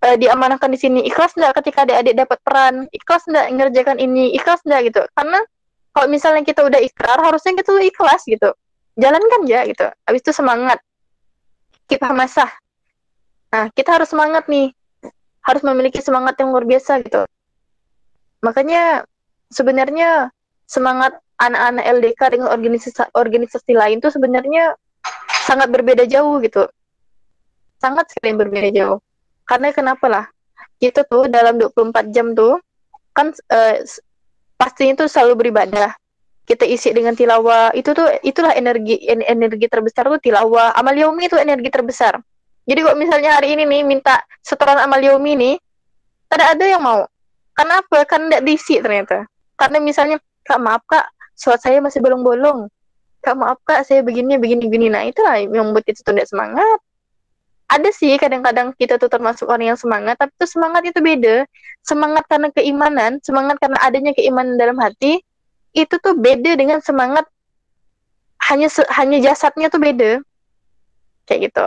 [SPEAKER 2] diamanahkan di sini? Ikhlas nggak ketika adik-adik dapat peran? Ikhlas nggak ngerjakan ini? Ikhlas nggak gitu? Karena kalau misalnya kita udah ikrar, harusnya kita tuh ikhlas gitu. Jalankan aja gitu. Habis itu semangat. Kita masah. Nah, kita harus semangat nih. Harus memiliki semangat yang luar biasa gitu. Makanya sebenarnya semangat anak-anak LDK dengan organisasi lain tuh sebenarnya sangat berbeda jauh gitu. Sangat sekali berbeda jauh. Karena kenapa lah? Kita tuh dalam 24 jam tuh kan pastinya tuh selalu beribadah. Kita isi dengan tilawah, itulah energi terbesar tuh tilawah. Amal yaumi itu energi terbesar. Jadi kalau misalnya hari ini nih minta setoran amal yaumi nih, tidak ada yang mau. Kenapa? Kan tidak diisi ternyata. Karena misalnya, Kak maaf Kak, sholat saya masih bolong-bolong. Kak maaf Kak, saya begini. Nah itulah yang membuat itu tidak semangat. Ada sih kadang-kadang kita tuh termasuk orang yang semangat, tapi tuh semangat itu beda. Semangat karena keimanan, semangat karena adanya keimanan dalam hati, itu tuh beda dengan semangat hanya jasadnya tuh beda. Kayak gitu.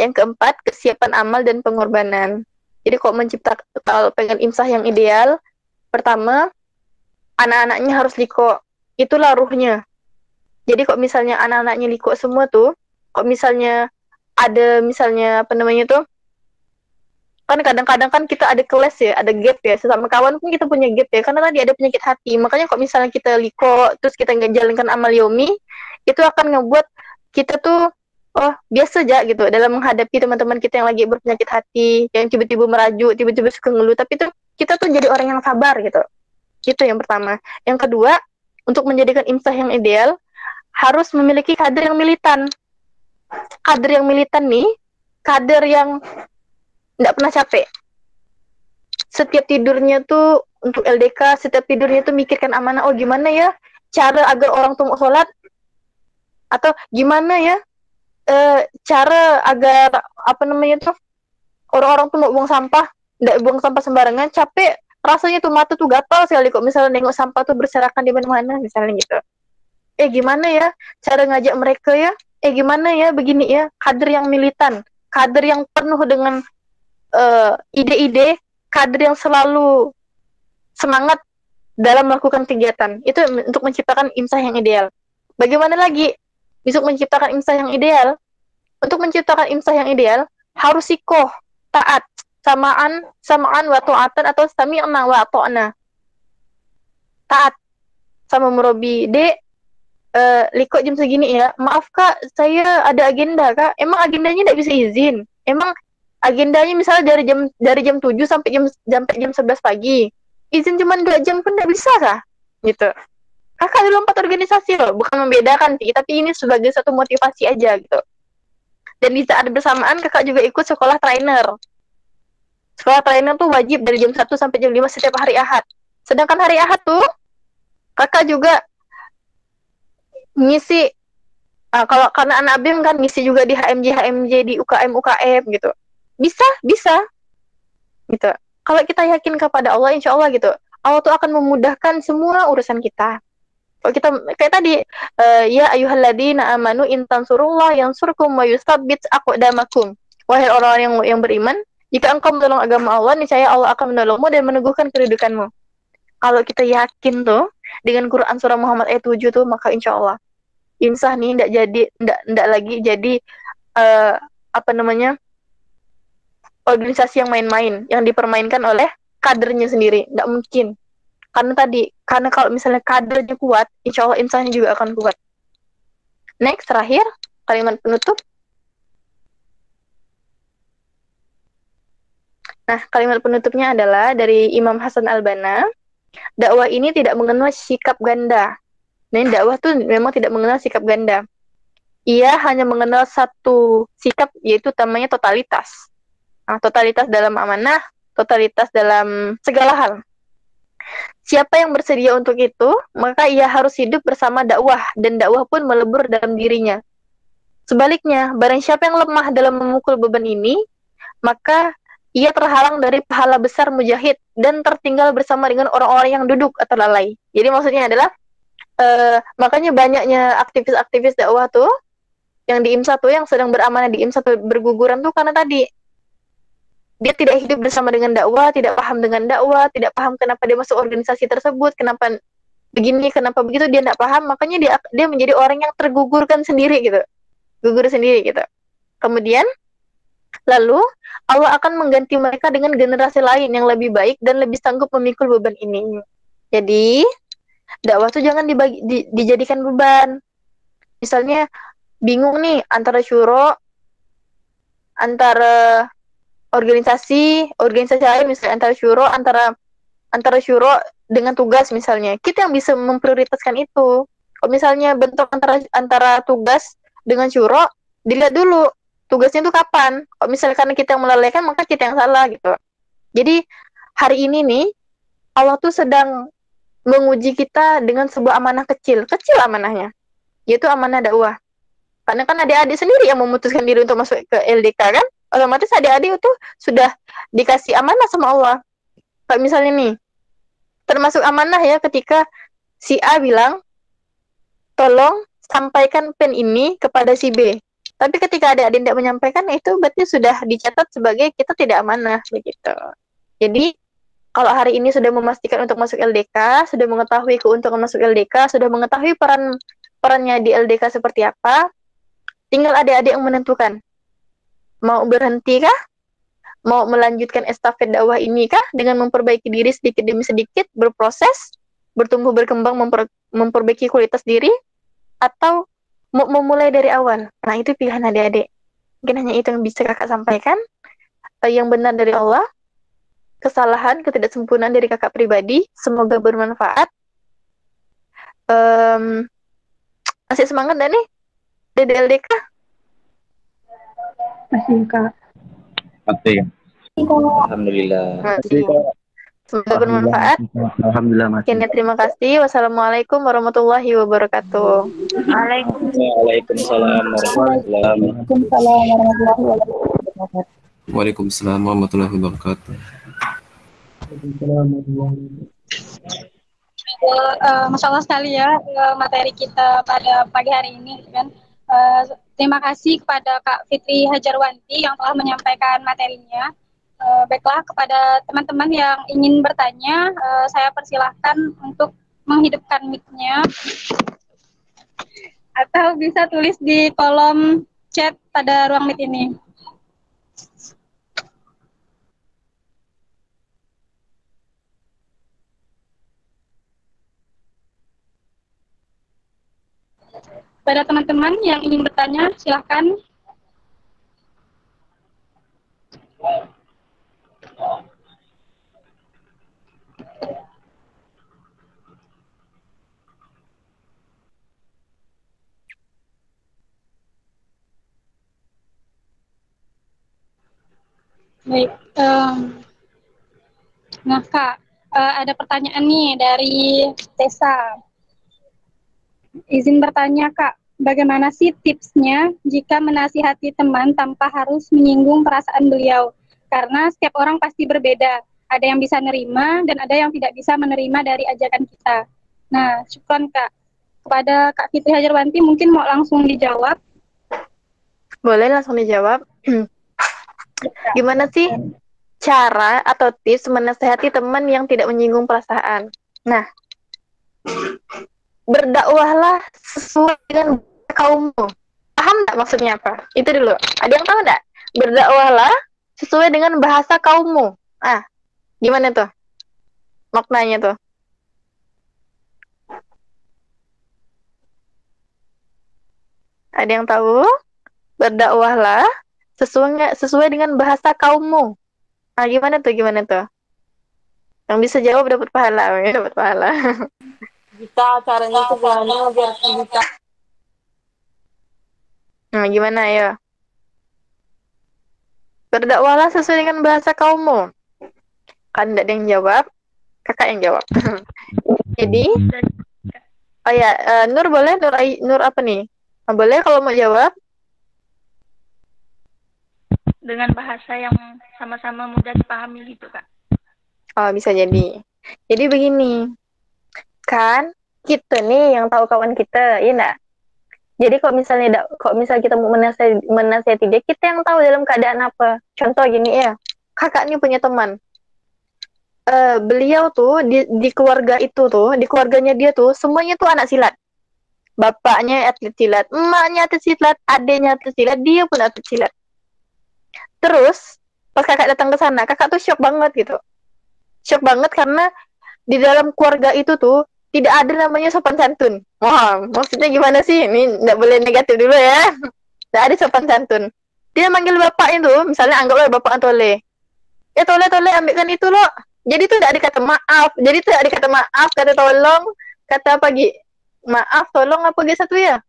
[SPEAKER 2] Yang keempat, kesiapan amal dan pengorbanan. Jadi kalau pengen imsah yang ideal, pertama, anak-anaknya harus liko. Itulah ruhnya. Jadi kalau misalnya anak-anaknya liko semua tuh, kalau misalnya ada misalnya apa namanya tuh, kan kadang-kadang kan kita ada kelas ya, ada gap ya, sesama kawan pun kita punya gap ya, karena tadi ada penyakit hati. Makanya kalau misalnya kita liko, terus kita nggak jalankan amal yomi, itu akan ngebuat kita tuh, biasa aja gitu, dalam menghadapi teman-teman kita yang lagi berpenyakit hati, yang tiba-tiba merajuk, tiba-tiba suka ngeluh, tapi tuh kita tuh jadi orang yang sabar gitu. Itu yang pertama. Yang kedua, untuk menjadikan imsah yang ideal, harus memiliki kader yang militan. Kader yang militan nih, kader yang nggak pernah capek. Setiap tidurnya tuh untuk LDK, setiap tidurnya tuh mikirkan amanah. Gimana ya cara agar orang tuh mau sholat, atau gimana ya cara agar apa namanya tuh orang-orang tuh mau buang sampah, nggak buang sampah sembarangan. Capek rasanya tuh, mata tuh gatal sekali kok misalnya nengok sampah tuh berserakan di mana-mana misalnya gitu. Gimana ya cara ngajak mereka ya? Gimana ya begini ya? Kader yang militan, kader yang penuh dengan ide-ide, kader yang selalu semangat dalam melakukan kegiatan. Itu untuk menciptakan imsah yang ideal. Bagaimana lagi untuk menciptakan imsah yang ideal? Untuk menciptakan imsah yang ideal harus sikoh, taat, samaan wa ta'atan, atau sami'na wa ta'na. Taat sama murabi. Liko jam segini ya. Maaf Kak, saya ada agenda Kak. Emang agendanya tidak bisa izin? Emang agendanya misalnya dari jam 7 sampai jam 11 pagi. Izin cuma 2 jam pun tidak bisa kah? Gitu. Kakak di lompat organisasi loh, bukan membedakan sih, tapi ini sebagai satu motivasi aja gitu. Dan di saat bersamaan kakak juga ikut sekolah trainer. Sekolah trainer tuh wajib dari jam 1 sampai jam 5 setiap hari Ahad. Sedangkan hari Ahad tuh kakak juga ngisi karena anak BEM kan ngisi juga di HMJ di UKM gitu. Bisa gitu. Kalau kita yakin kepada Allah, insya Allah gitu, Allah tuh akan memudahkan semua urusan kita. Kalau kita kayak tadi, ya ayyuhalladzina amanu in tansurullah yansurkum wa yutsabbit aqdamakum. Wahai orang-orang yang beriman, jika engkau menolong agama Allah, niscaya Allah akan menolongmu dan meneguhkan kedudukanmu. Kalau kita yakin tuh dengan Quran surah Muhammad ayat 7 tuh, maka insya Allah IMSAH nih ndak lagi jadi apa namanya, organisasi yang main-main, yang dipermainkan oleh kadernya sendiri. Nggak mungkin. Karena kalau misalnya kadernya kuat, insya Allah IMSAHnya juga akan kuat. Next, terakhir, kalimat penutup. Nah, kalimat penutupnya adalah dari Imam Hasan Al-Banna. Dakwah ini tidak mengenal sikap ganda. Nah, dakwah tuh memang tidak mengenal sikap ganda. Ia hanya mengenal satu sikap, yaitu namanya totalitas. Nah, totalitas dalam amanah, totalitas dalam segala hal. Siapa yang bersedia untuk itu, maka ia harus hidup bersama dakwah, dan dakwah pun melebur dalam dirinya. Sebaliknya, barang siapa yang lemah dalam memukul beban ini, maka ia terhalang dari pahala besar mujahid dan tertinggal bersama dengan orang-orang yang duduk atau lalai. Jadi maksudnya adalah makanya banyaknya aktivis-aktivis dakwah tuh yang di IMSA tuh, yang sedang beramanah di IMSA tuh berguguran tuh karena tadi dia tidak hidup bersama dengan dakwah, tidak paham dengan dakwah, tidak paham kenapa dia masuk organisasi tersebut, kenapa begini, kenapa begitu, dia tidak paham, makanya dia menjadi orang yang tergugurkan sendiri gitu. Gugur sendiri gitu. Kemudian lalu Allah akan mengganti mereka dengan generasi lain yang lebih baik dan lebih sanggup memikul beban ini. Jadi, dakwah itu jangan dijadikan beban. Misalnya, bingung nih antara syuro, antara organisasi lain, misalnya antara syuro dengan tugas misalnya. Kita yang bisa memprioritaskan itu. Kalau misalnya bentuk antara tugas dengan syuro, dilihat dulu tugasnya itu kapan. Kalau misalnya karena kita yang melalaikan, maka kita yang salah gitu. Jadi hari ini nih Allah tuh sedang menguji kita dengan sebuah amanah kecil amanahnya, yaitu amanah dakwah. Karena kan adik-adik sendiri yang memutuskan diri untuk masuk ke LDK kan, otomatis adik-adik itu sudah dikasih amanah sama Allah. Kayak misalnya nih, termasuk amanah ya ketika si A bilang, tolong sampaikan pen ini kepada si B. Tapi ketika adik-adik tidak menyampaikan, itu berarti sudah dicatat sebagai kita tidak amanah begitu. Jadi kalau hari ini sudah memastikan untuk masuk LDK, sudah mengetahui keuntungan masuk LDK, sudah mengetahui perannya di LDK seperti apa, tinggal adik-adik yang menentukan. Mau berhenti kah? Mau melanjutkan estafet dakwah ini kah? Dengan memperbaiki diri sedikit demi sedikit, berproses, bertumbuh berkembang, memperbaiki kualitas diri, atau mau memulai dari awal. Nah, itu pilihan adik-adik. Mungkin hanya itu yang bisa kakak sampaikan. Yang benar dari Allah, kesalahan, ketidaksempurnaan dari kakak pribadi. Semoga bermanfaat. Masih semangat dah nih? DDLDK?
[SPEAKER 1] Masih Kak.
[SPEAKER 5] Oke. Alhamdulillah.
[SPEAKER 2] Masih. Semoga bermanfaat.
[SPEAKER 6] Alhamdulillah Mas.
[SPEAKER 2] Terima kasih. Wassalamualaikum warahmatullahi wabarakatuh.
[SPEAKER 5] Waalaikumsalam warahmatullahi wabarakatuh.
[SPEAKER 4] Waalaikumsalam warahmatullahi wabarakatuh.
[SPEAKER 1] Masya Allah sekali ya materi kita pada pagi hari ini kan. Terima kasih kepada Kak Fitri Hajarwanti yang telah menyampaikan materinya. Baiklah, kepada teman-teman yang ingin bertanya, saya persilahkan untuk menghidupkan mic-nya atau bisa tulis di kolom chat pada ruang meet ini. Pada teman-teman yang ingin bertanya, silahkan. Baik, nah Kak, ada pertanyaan nih dari Tessa. Izin bertanya Kak, bagaimana sih tipsnya jika menasihati teman tanpa harus menyinggung perasaan beliau? Karena setiap orang pasti berbeda, ada yang bisa nerima dan ada yang tidak bisa menerima dari ajakan kita. Nah, syukron Kak. kepada Kak Fitri Hajarwanti, mungkin mau langsung dijawab.
[SPEAKER 2] Boleh langsung dijawab. Gimana sih cara atau tips menasehati teman yang tidak menyinggung perasaan? Nah, berdakwahlah sesuai dengan kaummu. Paham nggak maksudnya apa? Itu dulu. Ada yang tahu nggak? Berdakwahlah sesuai dengan bahasa kaummu. Ah, gimana tuh? Maknanya tuh. Ada yang tahu? Berdakwahlah sesuai dengan bahasa kaummu. Ah, gimana tuh? Gimana tuh? Yang bisa jawab dapat pahala, dapat pahala.
[SPEAKER 7] Kita caranya itu gimana biar kita
[SPEAKER 2] Nah, gimana ya? Berdakwahlah sesuai dengan bahasa kaummu. Kan tidak ada yang jawab, kakak yang jawab. Jadi, oh ya, Nur boleh? Nur apa nih? Boleh kalau mau jawab?
[SPEAKER 1] Dengan bahasa yang sama-sama mudah dipahami gitu, Kak.
[SPEAKER 2] Oh, bisa jadi. Jadi begini, kan kita nih yang tahu kawan kita, ya enggak? Jadi kalau misalnya kita mau menasihati dia, kita yang tahu dalam keadaan apa. Contoh gini ya, kakak nih punya teman. Beliau tuh di keluarga itu tuh, di keluarganya dia tuh semuanya tuh anak silat. Bapaknya atlet silat, emaknya atlet silat, adiknya atlet silat, dia pun atlet silat. Terus pas kakak datang ke sana, kakak tuh shock banget gitu. Shock banget karena di dalam keluarga itu tuh tidak ada namanya sopan santun. Wah, maksudnya gimana sih? Ini nggak boleh negatif dulu ya. Nggak ada sopan santun. Dia manggil bapaknya tuh, misalnya anggaplah bapak Tole. Ya Tole ambilkan itu loh. Jadi tuh nggak dikata maaf. Jadi tuh nggak dikata maaf, kata tolong, kata apa Gi? Maaf, tolong apa Gi satu ya?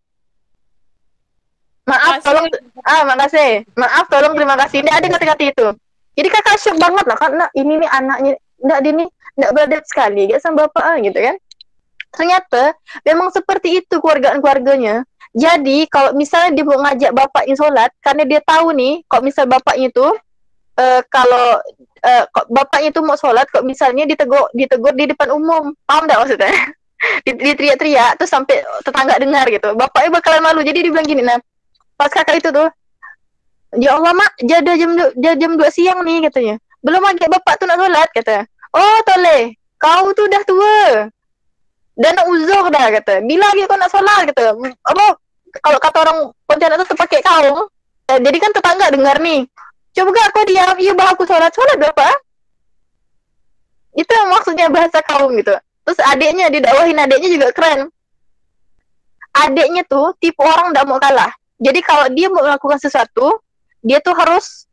[SPEAKER 2] Maaf, tolong. Makasih. Maaf, tolong, terima kasih. Ini ada kata-kata itu. Jadi kakak shock banget lah karena ini nih anaknya nggak beradab sekali, gak sama bapak gitu kan. Ternyata memang seperti itu keluarganya. Jadi kalau misalnya dia mau ngajak bapaknya sholat, karena dia tahu nih, kalau misal bapaknya itu kalau bapaknya itu mau sholat, kok misalnya ditegur di depan umum, paham nggak maksudnya? Diteriak-teriak, terus sampai tetangga dengar gitu, bapaknya bakalan malu. Jadi dia bilang gini, nah pas kakak itu tuh, ya Allah mak, jam 2 siang nih katanya, belum lagi bapak tuh nak sholat kata. Oh Tole, kau tuh udah tua, dan uzur dah kata. Bila lagi kau nak sholat kata. Apa kalau kata orang Pontianak tuh pakai kaum. Jadi kan tetangga dengar nih. Coba gak aku diam, iya bah aku sholat berapa? Itu yang maksudnya bahasa kaum gitu. Terus adiknya didakwahin, adiknya juga keren. Adiknya tuh tipe orang nggak mau kalah. Jadi kalau dia mau melakukan sesuatu, dia tuh harus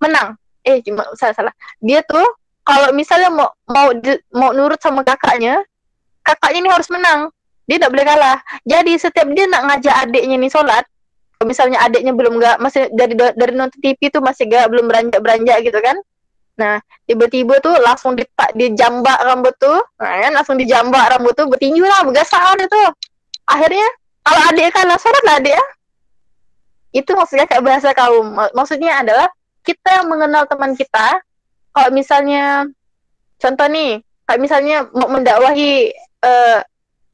[SPEAKER 2] menang. Cuma salah. Dia tuh kalau misalnya mau nurut sama kakaknya ini harus menang. Dia tidak boleh kalah. Jadi setiap dia nak ngajak adiknya nih sholat, kalau misalnya adiknya masih dari nonton TV tuh masih belum beranjak gitu kan. Nah, tiba-tiba tuh langsung dijambak rambut tuh. Nah, kan langsung dijambak rambut tuh, bertinju lah, bergasaan itu. Akhirnya kalau adik kalah sholat lah adik ya. Itu maksudnya kayak bahasa kaum. Maksudnya adalah kita yang mengenal teman kita. Kalau misalnya contoh nih, kayak misalnya mau mendakwahi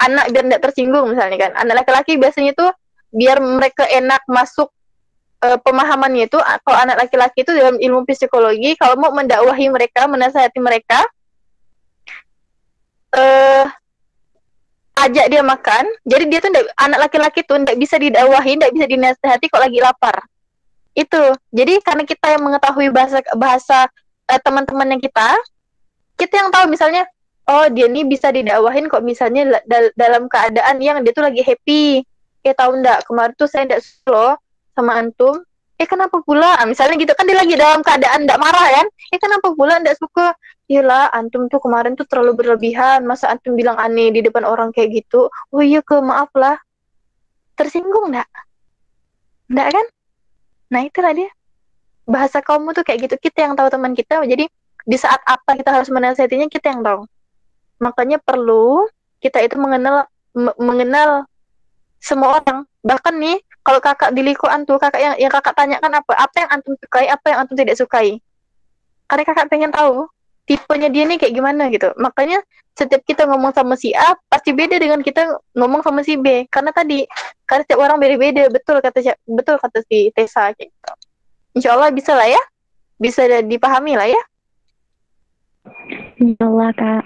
[SPEAKER 2] anak biar tidak tersinggung misalnya kan, anak laki-laki biasanya tuh biar mereka enak masuk pemahamannya itu. Kalau anak laki-laki itu dalam ilmu psikologi, kalau mau mendakwahi mereka, menasihati mereka, ajak dia makan. Jadi dia tuh anak laki-laki tuh tidak bisa didakwahi, tidak bisa dinasihati kalau lagi lapar. Itu. Jadi karena kita yang mengetahui bahasa teman-temannya kita yang tahu misalnya, oh dia ini bisa didakwahin kok misalnya dalam keadaan yang dia tuh lagi happy. Tahu enggak, kemarin tuh saya enggak slow sama antum. Kenapa pula? Misalnya gitu kan, dia lagi dalam keadaan enggak marah kan. Kenapa pula enggak suka? Iyalah, antum tuh kemarin tuh terlalu berlebihan. Masa antum bilang aneh di depan orang kayak gitu? Oh iya maaf lah. Tersinggung enggak? Enggak kan? Nah itulah dia. Bahasa kamu tuh kayak gitu. Kita yang tahu teman kita. Jadi di saat apa kita harus menasihatinya, kita yang tahu. Makanya perlu kita itu mengenal semua orang. Bahkan nih, kalau kakak di lingkungan tuh, kakak yang kakak tanyakan apa yang antum sukai, apa yang antum tidak sukai. Karena kakak pengen tahu tipenya dia nih kayak gimana gitu. Makanya setiap kita ngomong sama si A pasti beda dengan kita ngomong sama si B, karena setiap orang beda-beda. Betul kata si Tessa kayak gitu. Insya Allah bisa lah ya, bisa dipahami lah ya.
[SPEAKER 8] Insya Allah Kak.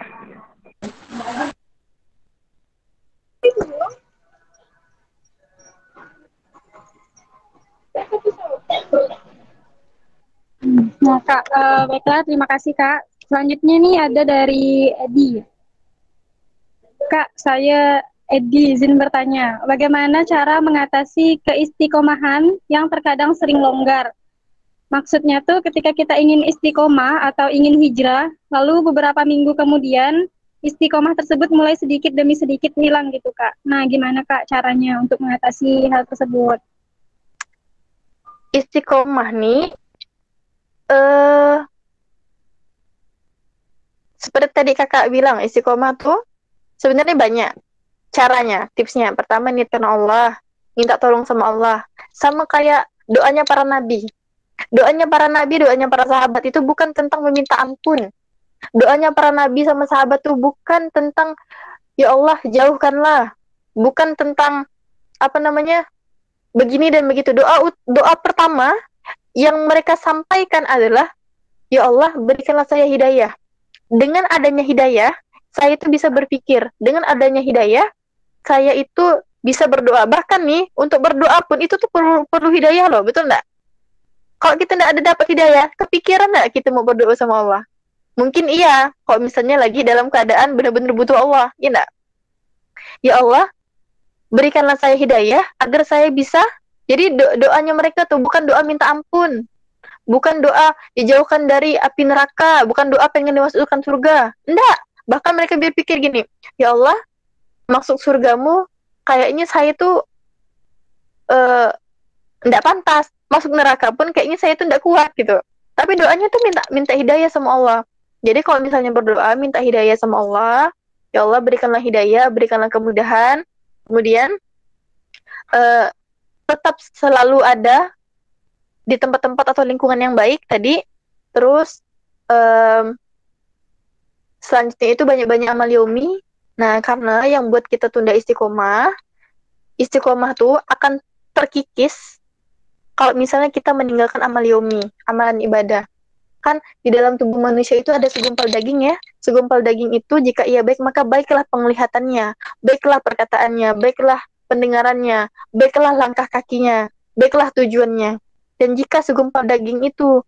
[SPEAKER 1] Nah Kak, baiklah, terima kasih Kak. Selanjutnya nih ada dari Edi. Kak, saya Edi izin bertanya, bagaimana cara mengatasi keistiqomahan yang terkadang sering longgar? Maksudnya tuh ketika kita ingin istiqomah atau ingin hijrah, lalu beberapa minggu kemudian istiqomah tersebut mulai sedikit demi sedikit hilang gitu Kak. Nah, gimana Kak caranya untuk mengatasi hal tersebut?
[SPEAKER 2] Istiqomah nih, seperti tadi kakak bilang, istiqomah tuh sebenarnya banyak caranya, tipsnya. Pertama, niatkan Allah, minta tolong sama Allah. Sama kayak doanya para nabi. Doanya para nabi, doanya para sahabat itu bukan tentang meminta ampun. Doanya para nabi sama sahabat tuh bukan tentang ya Allah jauhkanlah, bukan tentang begini dan begitu. Doa pertama yang mereka sampaikan adalah ya Allah berikanlah saya hidayah. Dengan adanya hidayah saya itu bisa berpikir. Dengan adanya hidayah saya itu bisa berdoa. Bahkan nih untuk berdoa pun itu tuh perlu hidayah loh, betul nggak? Kalau kita nggak ada dapat hidayah, kepikiran nggak kita mau berdoa sama Allah? Mungkin iya, kalau misalnya lagi dalam keadaan benar-benar butuh Allah, ya nggak? Ya Allah, berikanlah saya hidayah agar saya bisa. Jadi doanya mereka tuh bukan doa minta ampun, bukan doa dijauhkan dari api neraka, bukan doa pengen dimasukkan surga. Enggak, bahkan mereka berpikir gini, ya Allah, masuk surgamu kayaknya saya tuh enggak pantas. Masuk neraka pun kayaknya saya tuh enggak kuat gitu. Tapi doanya tuh minta hidayah sama Allah. Jadi kalau misalnya berdoa minta hidayah sama Allah, ya Allah berikanlah hidayah, berikanlah kemudahan. Kemudian tetap selalu ada di tempat-tempat atau lingkungan yang baik tadi. Terus selanjutnya itu banyak-banyak amal yomi. Nah, karena yang buat kita tunda istiqomah tuh akan terkikis kalau misalnya kita meninggalkan amal yomi, amalan ibadah. Kan di dalam tubuh manusia itu ada segumpal daging ya. Segumpal daging itu jika ia baik, maka baiklah penglihatannya, baiklah perkataannya, baiklah pendengarannya, baiklah langkah kakinya, baiklah tujuannya. Dan jika segumpal daging itu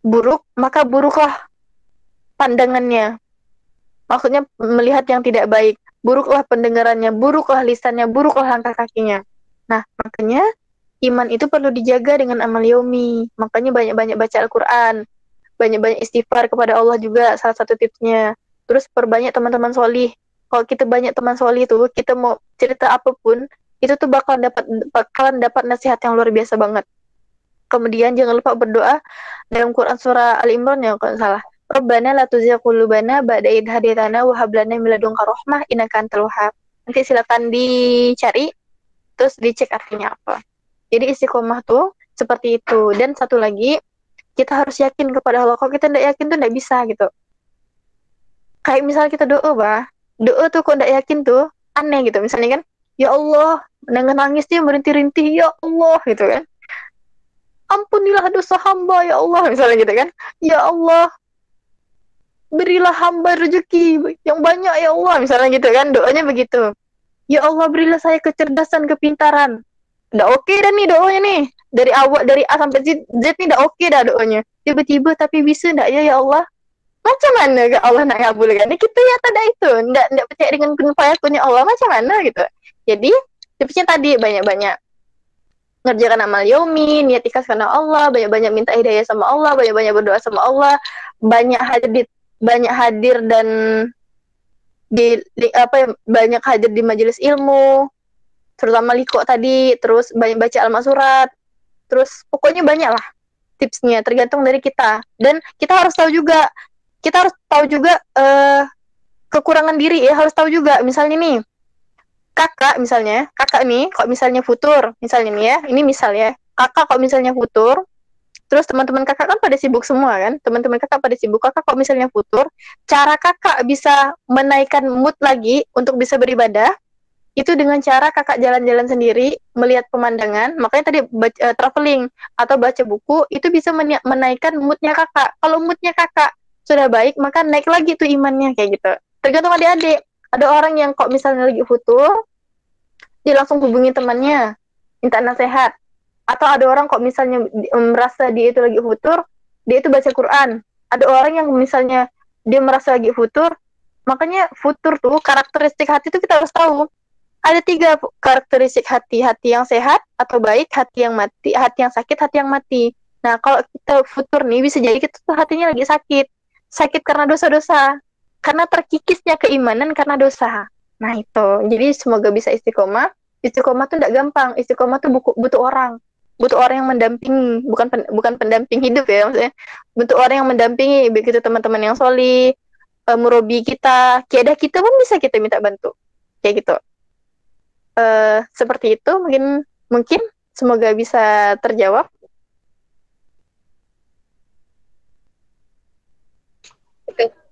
[SPEAKER 2] buruk, maka buruklah pandangannya. Maksudnya melihat yang tidak baik. Buruklah pendengarannya, buruklah lisannya, buruklah langkah kakinya. Nah, makanya iman itu perlu dijaga dengan amal yomi. Makanya banyak-banyak baca Al-Quran, banyak-banyak istighfar kepada Allah juga salah satu tipsnya. Terus perbanyak teman-teman solih. Kalau kita banyak teman solih tuh, kita mau cerita apapun, itu tuh bakalan dapat nasihat yang luar biasa banget. Kemudian jangan lupa berdoa dalam Quran surah Al-Imran ya kalau salah. Rabbana la tuzigh qulubana ba'da idh hadaytana wa hab lana min ladunka rahmah innaka antal wahhab. Nanti silakan dicari terus dicek artinya apa. Jadi istiqomah tuh seperti itu. Dan satu lagi, kita harus yakin kepada Allah. Kalau kita tidak yakin tuh tidak bisa gitu. Kayak misalnya kita doa tuh kok tidak yakin tuh aneh gitu. Misalnya kan, ya Allah, nangis dia merintih-rintih, ya Allah gitu kan. Ampunilah dosa hamba ya Allah misalnya gitu kan. Ya Allah, berilah hamba rezeki yang banyak ya Allah misalnya gitu kan. Doanya begitu. Ya Allah, berilah saya kecerdasan, kepintaran. Udah oke dah nih doanya nih. Dari A sampai Z nih udah oke dah doanya. Tiba-tiba tapi bisa enggak ya Allah? Macam mana ke Allah nak ngabulkan? Kita ya tak ada itu. Enggak percaya dengan kun fayakunnya Allah. Macam mana gitu. Jadi, tipsnya tadi banyak-banyak ngerjakan amal yomi, niat ikhlas karena Allah, banyak-banyak minta hidayah sama Allah, banyak-banyak berdoa sama Allah, banyak hadir dan banyak hadir di majelis ilmu, terutama liko tadi, terus banyak baca al-masurat, terus pokoknya banyak lah tipsnya, tergantung dari kita. Dan kita harus tahu juga kekurangan diri ya, harus tahu juga. Misalnya nih, kakak nih, kalau misalnya futur, misalnya nih ya, ini misal ya, kakak kalau misalnya futur, Terus teman-teman kakak kan pada sibuk semua kan, teman-teman kakak pada sibuk. Kakak kok misalnya futur, cara kakak bisa menaikkan mood lagi untuk bisa beribadah itu dengan cara kakak jalan-jalan sendiri, melihat pemandangan. Makanya tadi traveling atau baca buku itu bisa menaikkan moodnya kakak. Kalau moodnya kakak sudah baik, maka naik lagi tuh imannya kayak gitu. Tergantung adik-adik. Ada orang yang kok misalnya lagi futur, dia langsung hubungi temannya, minta nasihat. Atau ada orang kok misalnya merasa dia itu lagi futur, dia itu baca Quran. Ada orang yang misalnya dia merasa lagi futur, makanya futur tuh karakteristik hati itu kita harus tahu. Ada 3 karakteristik hati yang sehat atau baik, hati yang mati, hati yang sakit, hati yang mati. Nah, kalau kita futur nih, bisa jadi kita tuh hatinya lagi sakit karena dosa-dosa, karena terkikisnya keimanan karena dosa. Nah itu, jadi semoga bisa istiqomah. Istiqomah tuh tidak gampang, istiqomah tuh butuh orang yang mendampingi, bukan pendamping hidup ya, maksudnya butuh orang yang mendampingi, begitu teman-teman yang solih, murabi kita, kiadah kita pun bisa kita minta bantu, kayak gitu. Seperti itu mungkin semoga bisa terjawab.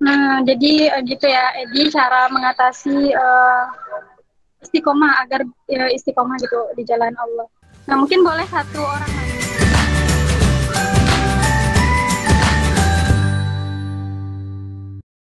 [SPEAKER 1] Nah, jadi gitu ya, Edi, cara mengatasi istiqomah agar istiqomah gitu di jalan Allah. Nah, mungkin boleh satu orang